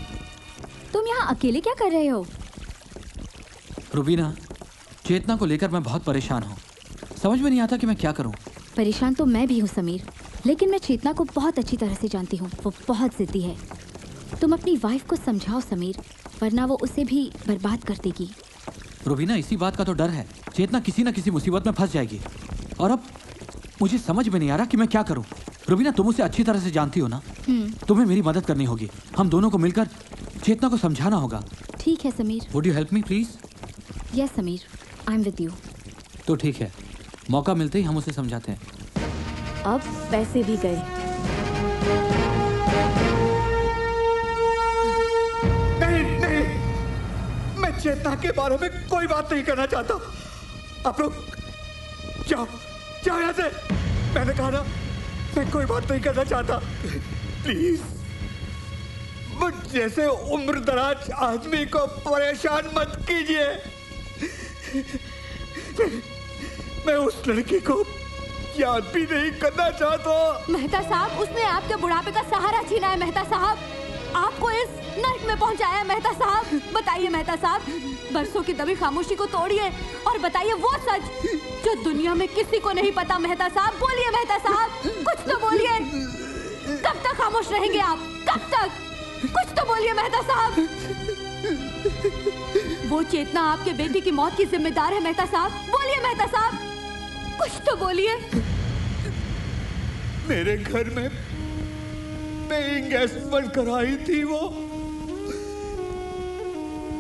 तुम यहाँ अकेले क्या कर रहे हो? रुबीना, चेतना को लेकर मैं बहुत परेशान हूँ। समझ में नहीं आता कि मैं क्या करूँ। परेशान तो मैं भी हूँ समीर, लेकिन मैं चेतना को बहुत अच्छी तरह से जानती हूँ। वो बहुत जिद्दी है। तुम अपनी वाइफ को समझाओ समीर, वरना वो उसे भी बर्बाद कर देगी। रुबीना, इसी बात का तो डर है। चेतना किसी न किसी मुसीबत में फंस जाएगी और अब मुझे समझ में नहीं आ रहा कि मैं क्या करूँ। रुबीना, तुम उसे अच्छी तरह से जानती हो ना? तुम्हें मेरी मदद करनी होगी। हम दोनों को मिलकर चेतना को समझाना होगा। ठीक है Sameer. Would you help me please? Yes Sameer, I am with you. तो ठीक है, मौका मिलते ही हम उसे समझाते हैं। अब पैसे भी गए। नहीं, मैं चेतना के बारे में कोई बात नहीं करना चाहता। आप लोग जाओ यहाँ से। मैंने कहा ना, मैं कोई बात नहीं करना चाहता। प्लीज। मुझ जैसे उम्रदराज आदमी को परेशान मत कीजिए। मैं उस लड़की को याद भी नहीं करना चाहता। मेहता साहब, उसने आपके बुढ़ापे का सहारा छीना है मेहता साहब, आपको इस नर्क में पहुंचाया है मेहता साहब। बताइए मेहता साहब, बरसों की दबी खामोशी को तोड़िए और बताइए वो सच जो दुनिया में किसी को नहीं पता। मेहता साहब बोलिए, मेहता साहब कुछ तो बोलिए। कब तक खामोश रहेंगे आप? कब तक? कुछ तो बोलिए मेहता साहब। वो चेतना आपके बेटी की मौत की जिम्मेदार है मेहता साहब। बोलिए मेहता साहब, कुछ तो बोलिए। मेरे घर में पेइंग गेस्ट बनकर आई थी वो।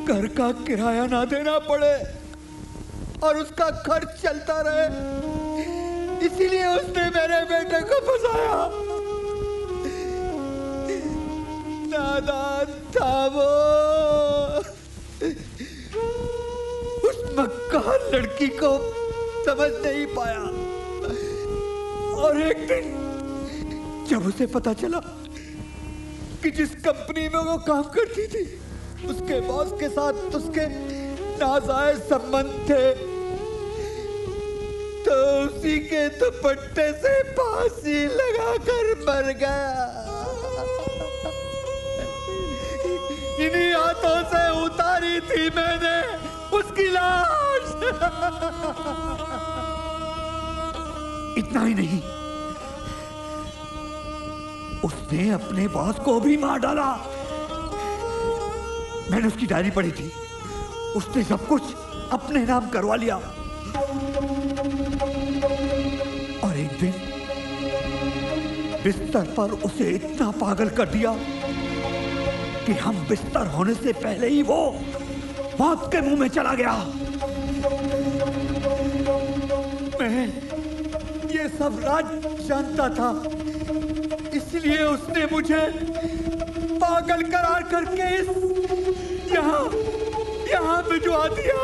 घर का किराया ना देना पड़े और उसका खर्च चलता रहे, इसीलिए उसने मेरे बेटे को फंसाया। नादान था वो। उस मक्कार लड़की को समझ नहीं पाया और एक दिन जब उसे पता चला कि जिस कंपनी में वो काम करती थी उसके बॉस के साथ उसके नाजायज संबंध थे, तो उसी के दुपट्टे से फांसी लगाकर मर गया। इन्हीं हाथों से उतारी थी मैंने उसकी लाश। इतना ही नहीं, उसने अपने बॉस को भी मार डाला। मैंने उसकी डायरी पढ़ी थी, उसने सब कुछ अपने नाम करवा लिया। और एक दिन बिस्तर पर उसे इतना पागल कर दिया कि हम बिस्तर होने से पहले ही वो मौत के मुंह में चला गया। मैं ये सब राज जानता था, इसलिए उसने मुझे पागल करार करके यहाँ भिजवा दिया।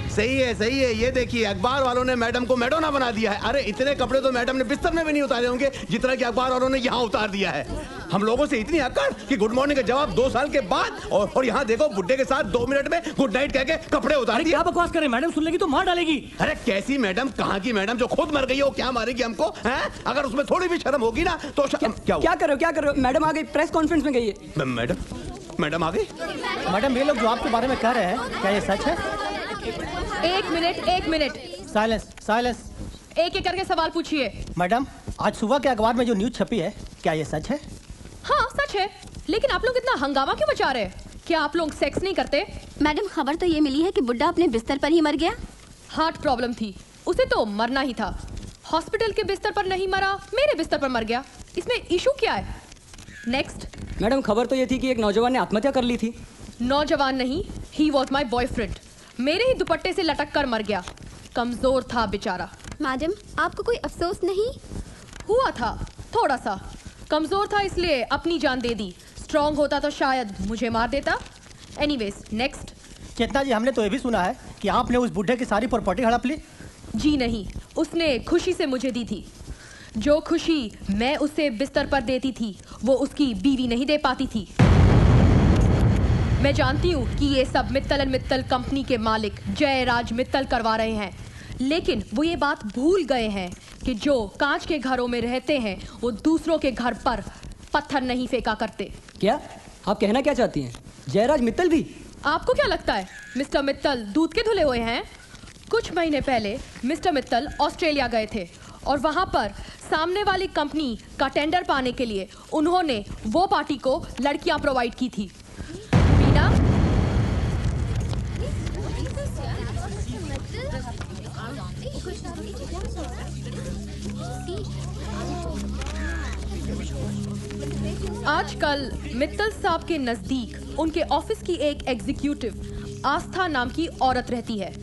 सही है। ये देखिए, अखबार वालों ने मैडम को मैडोना बना दिया है। अरे इतने कपड़े तो मैडम ने बिस्तर में भी नहीं उतारे होंगे जितना कि अखबार वालों ने यहाँ उतार दिया है। हम लोगों से इतनी अकड़ कि गुड मॉर्निंग का जवाब 2 साल के बाद, और यहाँ देखो बुड्ढे के साथ 2 मिनट में गुड नाइट कह के कपड़े उतार दिए। क्या बकवास करें, मैडम सुन लेगी तो मार डालेगी। अरे कैसी मैडम, कहाँ की मैडम? जो खुद मर गई हो क्या मारेगी हमको? हैं? अगर उसमें थोड़ी भी शर्म होगी ना तो क्या कर रहे हो? मैडम आ गई, प्रेस कॉन्फ्रेंस में गई है। मैडम आ गई? मैडम, ये लोग जो आपके बारे में कह रहे हैं क्या ये सच है? एक मिनट। साइलेंस। एक करके सवाल पूछिए। मैडम, आज सुबह के अखबार में जो न्यूज छपी है क्या ये सच है? हाँ सच है, लेकिन आप लोग इतना हंगामा क्यों मचा रहे हैं? क्या आप लोग सेक्स नहीं करते? मैडम, खबर तो ये मिली है कि बुड्ढा अपने बिस्तर पर ही मर गया। हार्ट प्रॉब्लम थी, उसे तो मरना ही था। हॉस्पिटल के बिस्तर पर नहीं मरा, मेरे बिस्तर पर मर गया। इसमें इशू क्या है? नेक्स्ट। मैडम, खबर तो ये थी कि एक नौजवान ने आत्महत्या कर ली थी। नौजवान नहीं, ही वॉज माई बॉयफ्रेंड। मेरे ही दुपट्टे से लटक कर मर गया। कमजोर था बेचारा। मैडम, आपको कोई अफसोस नहीं हुआ? था थोड़ा सा। कमजोर था इसलिए अपनी जान दे दी। स्ट्रांग होता तो शायद मुझे मार देता। Anyways, next. चेतना जी, हमने तो ये भी सुना है कि आपने उस बुढ़े की सारी प्रॉपर्टी हड़प ली। जी नहीं, उसने खुशी से मुझे दी थी। जो खुशी मैं उसे बिस्तर पर देती थी वो उसकी बीवी नहीं दे पाती थी। मैं जानती हूँ कि ये सब मित्तल एंड मित्तल कंपनी के मालिक जयराज मित्तल करवा रहे हैं, लेकिन वो ये बात भूल गए हैं कि जो कांच के घरों में रहते हैं वो दूसरों के घर पर पत्थर नहीं फेंका करते। क्या आप कहना क्या चाहती हैं? जयराज मित्तल भी? आपको क्या लगता है मिस्टर मित्तल दूध के धुले हुए हैं? कुछ महीने पहले मिस्टर मित्तल ऑस्ट्रेलिया गए थे और वहां पर सामने वाली कंपनी का टेंडर पाने के लिए उन्होंने वो पार्टी को लड़कियां प्रोवाइड की थी। बीना, आजकल मित्तल साहब के नजदीक उनके ऑफिस की एक एग्जीक्यूटिव आस्था नाम की औरत रहती है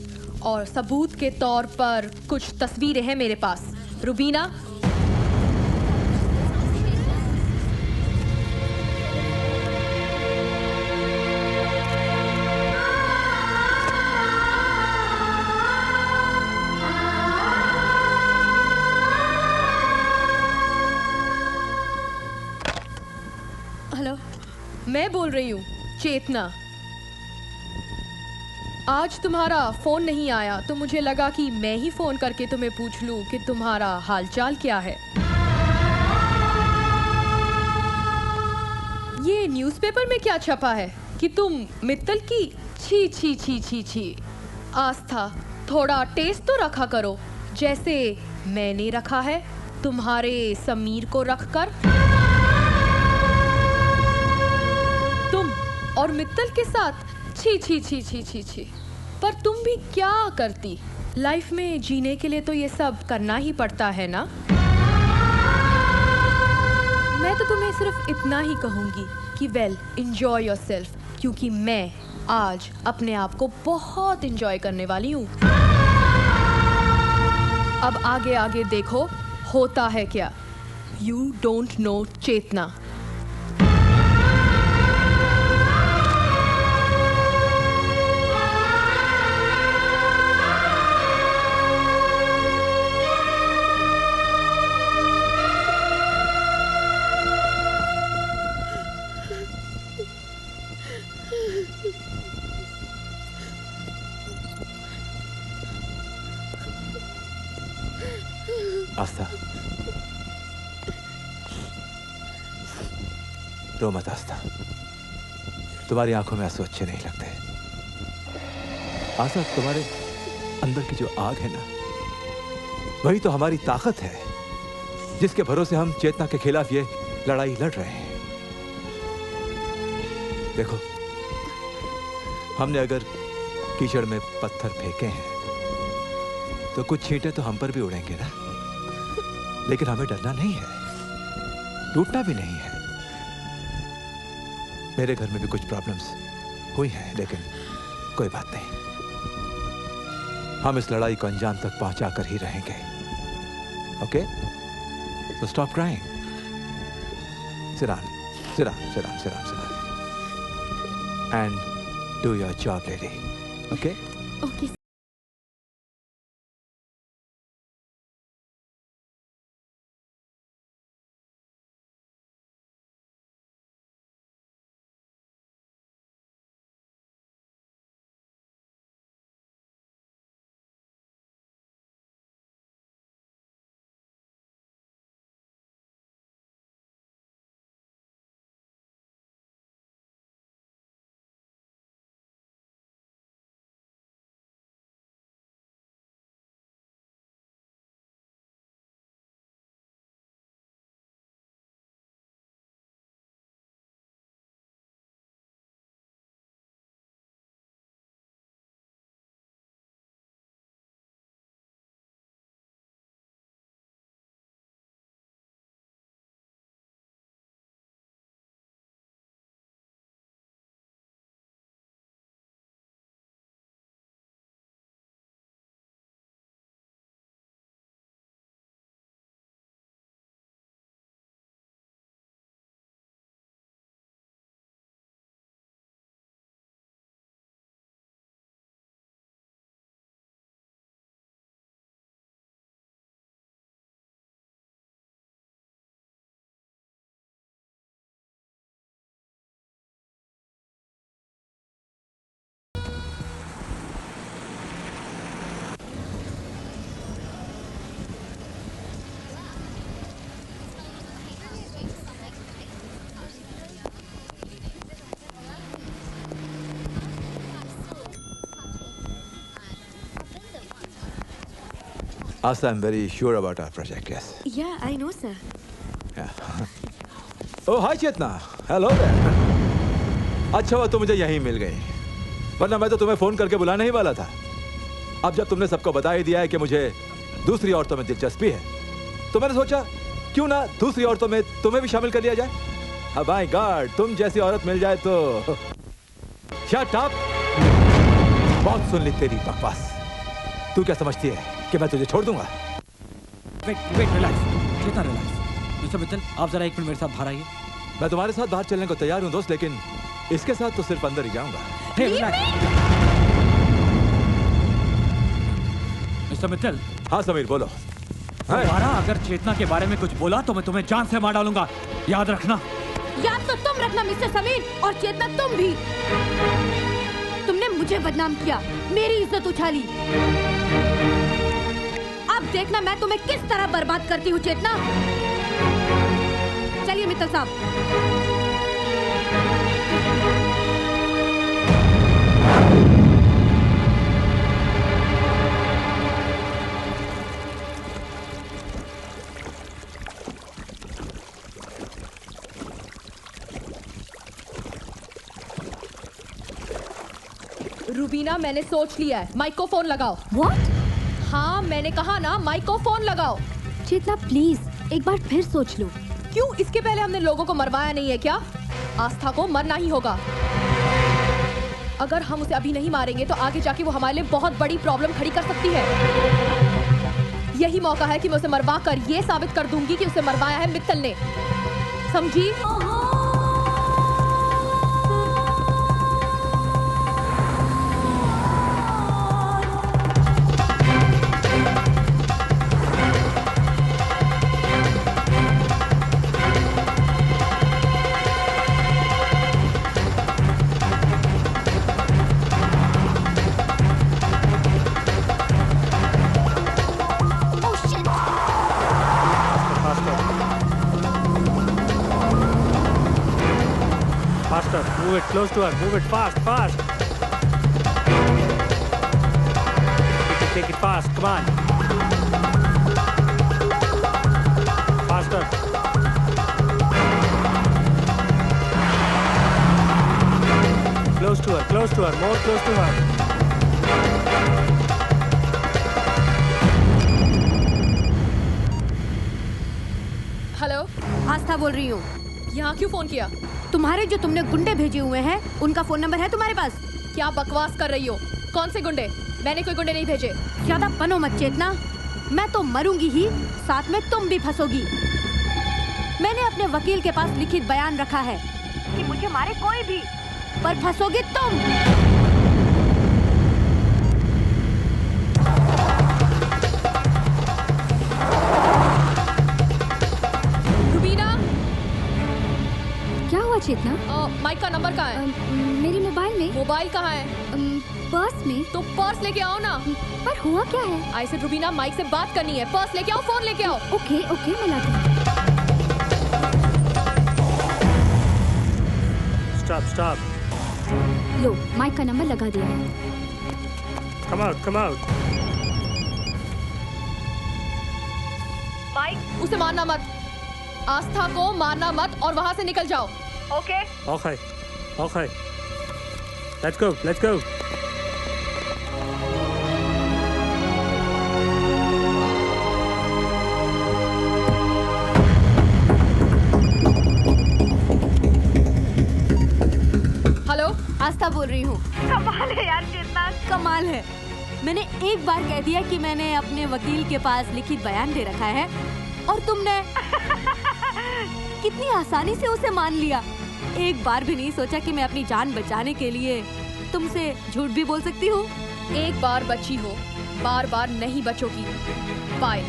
और सबूत के तौर पर कुछ तस्वीरें हैं मेरे पास। रुबीना, हेलो, मैं बोल रही हूँ चेतना। आज तुम्हारा फोन नहीं आया तो मुझे लगा कि मैं ही फोन करके तुम्हें पूछ लूं कि तुम्हारा हालचाल क्या है। ये न्यूज़पेपर में क्या छपा है कि तुम मित्तल की छी छी छी छी छी। आस्था, थोड़ा टेस्ट तो रखा करो, जैसे मैंने रखा है तुम्हारे समीर को रखकर। तुम और मित्तल के साथ छी छी छी छी छी छी। पर तुम भी क्या करती? लाइफ में जीने के लिए तो ये सब करना ही पड़ता है ना। मैं तो तुम्हें सिर्फ इतना ही कहूंगी कि वेल एंजॉय योरसेल्फ, क्योंकि मैं आज अपने आप को बहुत एंजॉय करने वाली हूँ। अब आगे आगे देखो होता है क्या। यू डोंट नो चेतना। आस्था, रो मत आस्था। तुम्हारी आंखों में आंसू अच्छे नहीं लगते। आस्था, तुम्हारे अंदर की जो आग है ना, वही तो हमारी ताकत है, जिसके भरोसे हम चेतना के खिलाफ ये लड़ाई लड़ रहे हैं। देखो, हमने अगर कीचड़ में पत्थर फेंके हैं तो कुछ छींटे तो हम पर भी उड़ेंगे ना, लेकिन हमें डरना नहीं है, टूटना भी नहीं है। मेरे घर में भी कुछ प्रॉब्लम्स हुई हैं, लेकिन कोई बात नहीं, हम इस लड़ाई को अंजाम तक पहुंचा कर ही रहेंगे। Okay, so stop crying. Sit down, sit down, sit down, sit down, sit down and do your job lady. Okay okay. Asa, I'm very sure about our project, yes. Yeah, I know, sir. Yeah. Oh, hi Chetna. Hello there. अच्छा हुआ तुम मुझे यहीं मिल गई, वरना मैं तो तुम्हें फोन करके बुलाने ही वाला था। अब जब तुमने सबको बता ही दिया है कि मुझे दूसरी औरतों में दिलचस्पी है, तो मैंने सोचा क्यों ना दूसरी औरतों में तुम्हें भी शामिल कर लिया जाए। अब माय गॉड, तुम जैसी औरत मिल जाए तो शट अप। बहुत सुन ली तेरी बकवास। तू क्या समझती है कि मैं तुझे छोड़ दूंगा? वेट रिलैक्स, चेतना रिलैक्स। मिस्टर मित्तल, आप जरा एक मिनट मेरे साथ बाहर आइए। मैं तुम्हारे साथ बाहर चलने को तैयार हूं दोस्त, लेकिन इसके साथ तो सिर्फ अंदर ही जाऊंगा। मिस्टर मित्तल। हाँ समीर, बोलो। दोबारा अगर चेतना के बारे में कुछ बोला तो मैं तुम्हें जान से मार डालूंगा, याद रखना। याद तो तुम रखना मिस्टर समीर, और चेतना तुम भी। तुमने मुझे बदनाम किया, मेरी इज्जत उछाली। अब देखना मैं तुम्हें किस तरह बर्बाद करती हूँ चेतना। चलिए मित्तल साहब। रूबीना, मैंने सोच लिया है, माइक को फोन लगाओ। What? हाँ, मैंने कहा ना, माइक को फोन लगाओ। चेतना प्लीज एक बार फिर सोच लो। क्यों? इसके पहले हमने लोगों को मरवाया नहीं है क्या? आस्था को मरना ही होगा। अगर हम उसे अभी नहीं मारेंगे तो आगे जाके वो हमारे लिए बहुत बड़ी प्रॉब्लम खड़ी कर सकती है। यही मौका है कि मैं उसे मरवा कर ये साबित कर दूंगी कि उसे मरवाया है मित्तल ने। समझी? Move it close to her. Move it fast, fast. Take it fast. Come on. Faster. Close to her. Close to her. More close to her. Hello, Aastha बोल रही हूँ। यहाँ क्यों फोन किया? तुम्हारे जो तुमने गुंडे भेजे हुए हैं, उनका फोन नंबर है तुम्हारे पास? क्या बकवास कर रही हो? कौन से गुंडे? मैंने कोई गुंडे नहीं भेजे। ज्यादा बनो मत चेतना, मैं तो मरूंगी ही, साथ में तुम भी फंसोगी। मैंने अपने वकील के पास लिखित बयान रखा है कि मुझे मारे कोई भी, पर फंसोगी तुम। चेतना, माइक का नंबर कहाँ है? मेरे मोबाइल में। मोबाइल कहाँ है? पर्स में। तो पर्स लेके आओ ना। पर हुआ क्या है? आई से रूबीना, माइक से बात करनी है। पर्स लेके आओ, फोन लेके आओ। ओके ओके, मैं लाती हूँ। Stop, stop. लो, माइक का नंबर लगा दिया है। Come out, come out. Mike, उसे मारना मत। आस्था को मारना मत और वहाँ से निकल जाओ। Okay? Okay, okay. Let's go, let's go. Hello, Aastha बोल रही हूँ। कमाल है यार, चेतना कमाल है। मैंने एक बार कह दिया कि मैंने अपने वकील के पास लिखित बयान दे रखा है और तुमने कितनी आसानी से उसे मान लिया। एक बार भी नहीं सोचा कि मैं अपनी जान बचाने के लिए तुमसे झूठ भी बोल सकती हूँ। एक बार बची हो, बार बार नहीं बचोगी। बाय।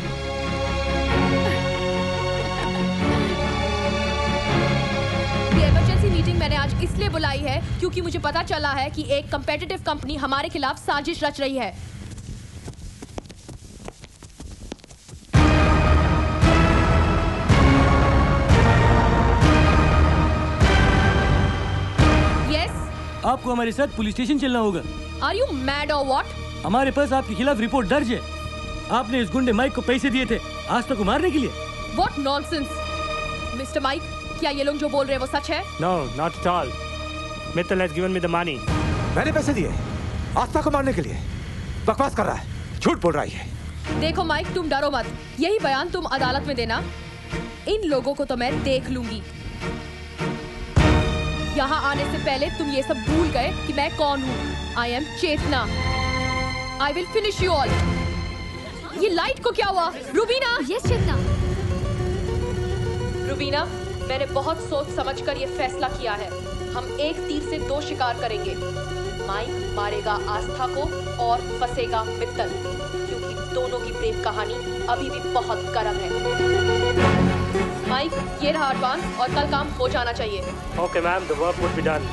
ये इमरजेंसी मीटिंग मैंने आज इसलिए बुलाई है क्योंकि मुझे पता चला है कि एक कंपेटिटिव कंपनी हमारे खिलाफ साजिश रच रही है। आपको हमारे साथ पुलिस स्टेशन चलना होगा। Are you mad or what? हमारे पास आपके खिलाफ रिपोर्ट दर्ज है। आपने इस गुंडे माइक को पैसे दिए थे आस्था को मारने के लिए। What nonsense, Mr. Mike, क्या ये लोग जो बोल रहे हैं वो सच है? No, not at all. Mittal has given me the money. मैंने पैसे दिए आस्था को मारने के लिए। बकवास कर रहा है, झूठ बोल रहा है। देखो माइक, तुम डरो मत। यही बयान तुम अदालत में देना। इन लोगों को तो मैं देख लूंगी। यहाँ आने से पहले तुम ये सब भूल गए कि मैं कौन हूँ। I am Chetna. I will finish you all. ये लाइट को क्या हुआ? रूबीना! Yes, चेतना। रूबीना, मैंने बहुत सोच समझ कर ये फैसला किया है। हम एक तीर से दो शिकार करेंगे। माइक मारेगा आस्था को और फंसेगा मित्तल, क्योंकि दोनों की प्रेम कहानी अभी भी बहुत गर्म है। माइक, ये रहा एडवांस और कल काम हो जाना चाहिए। Okay, ma'am. The work would be done.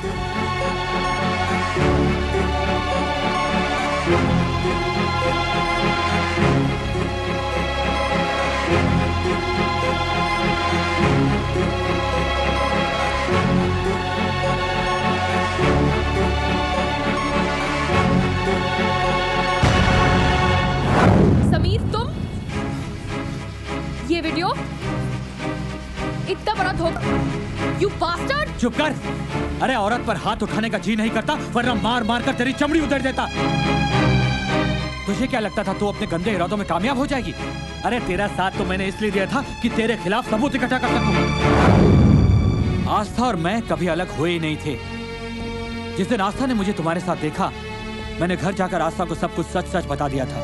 Sameer, तुम ये वीडियो, इतना बड़ा धोखा, यू बास्टर्ड! चुप कर। अरे औरत पर हाथ उठाने का जी नहीं करता, वरना मार मार कर तेरी चमड़ी उधेड़ देता। तुझे क्या लगता था तू अपने गंदे इरादों में कामयाब हो जाएगी? अरे तेरा साथ तो मैंने इसलिए दिया था कि तेरे खिलाफ सबूत इकट्ठा कर सकूं। आस्था और मैं कभी अलग हुए ही नहीं थे। जिस दिन आस्था ने मुझे तुम्हारे साथ देखा, मैंने घर जाकर आस्था को सब कुछ सच सच बता दिया था।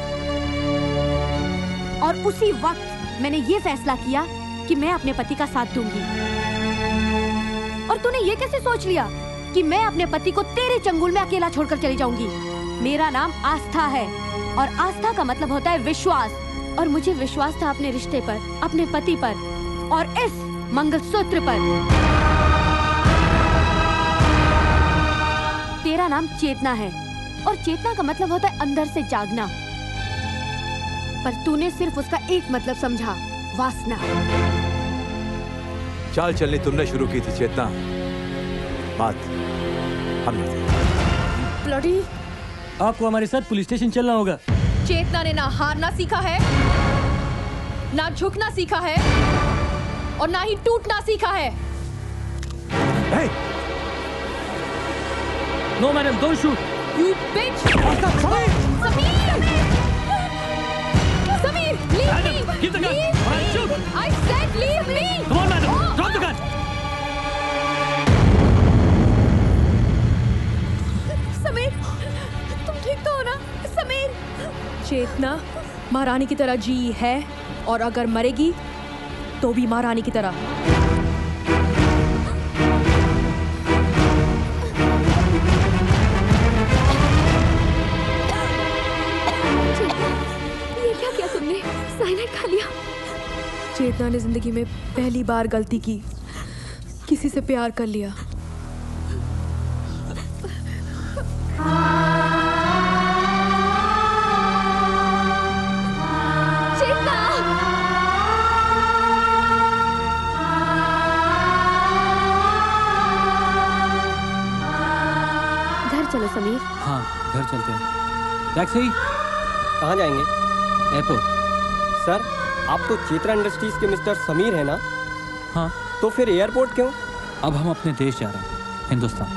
और उसी वक्त मैंने ये फैसला किया कि मैं अपने पति का साथ दूंगी। और तूने ये कैसे सोच लिया कि मैं अपने पति को तेरे चंगुल में अकेला छोड़कर चली जाऊंगी? मेरा नाम आस्था है और आस्था का मतलब होता है विश्वास। और मुझे विश्वास था अपने रिश्ते पर, अपने पति पर और इस मंगलसूत्र पर। तेरा नाम चेतना है और चेतना का मतलब होता है अंदर से जागना। पर तूने सिर्फ उसका एक मतलब समझा, वासना। चाल चलनी तुमने शुरू की थी चेतना, बात हमने। ब्लडी! आपको हमारे साथ पुलिस स्टेशन चलना होगा। चेतना ने ना हारना सीखा है, ना झुकना सीखा है और ना ही टूटना सीखा है। No madam, don't shoot. You bitch! Samir! Samir, leave me! Give the gun! Leave All right, shoot! me! I said leave me! Come on, madam! Drop the gun! Sameer, तुम ठीक तो हो ना? समीर! चेतना महारानी की तरह जी है और अगर मरेगी तो भी महारानी की तरह। ये क्या किया तुमने? साइनाइड खा लिया? चेतना ने जिंदगी में पहली बार गलती की, किसी से प्यार कर लिया। चेतना! घर चलो समीर। हाँ, घर चलते हैं। टैक्सी? कहाँ जाएंगे? एयरपोर्ट। सर, आप तो चेतना इंडस्ट्रीज के मिस्टर समीर हैं ना? हाँ। तो फिर एयरपोर्ट क्यों? अब हम अपने देश जा रहे हैं, हिंदुस्तान।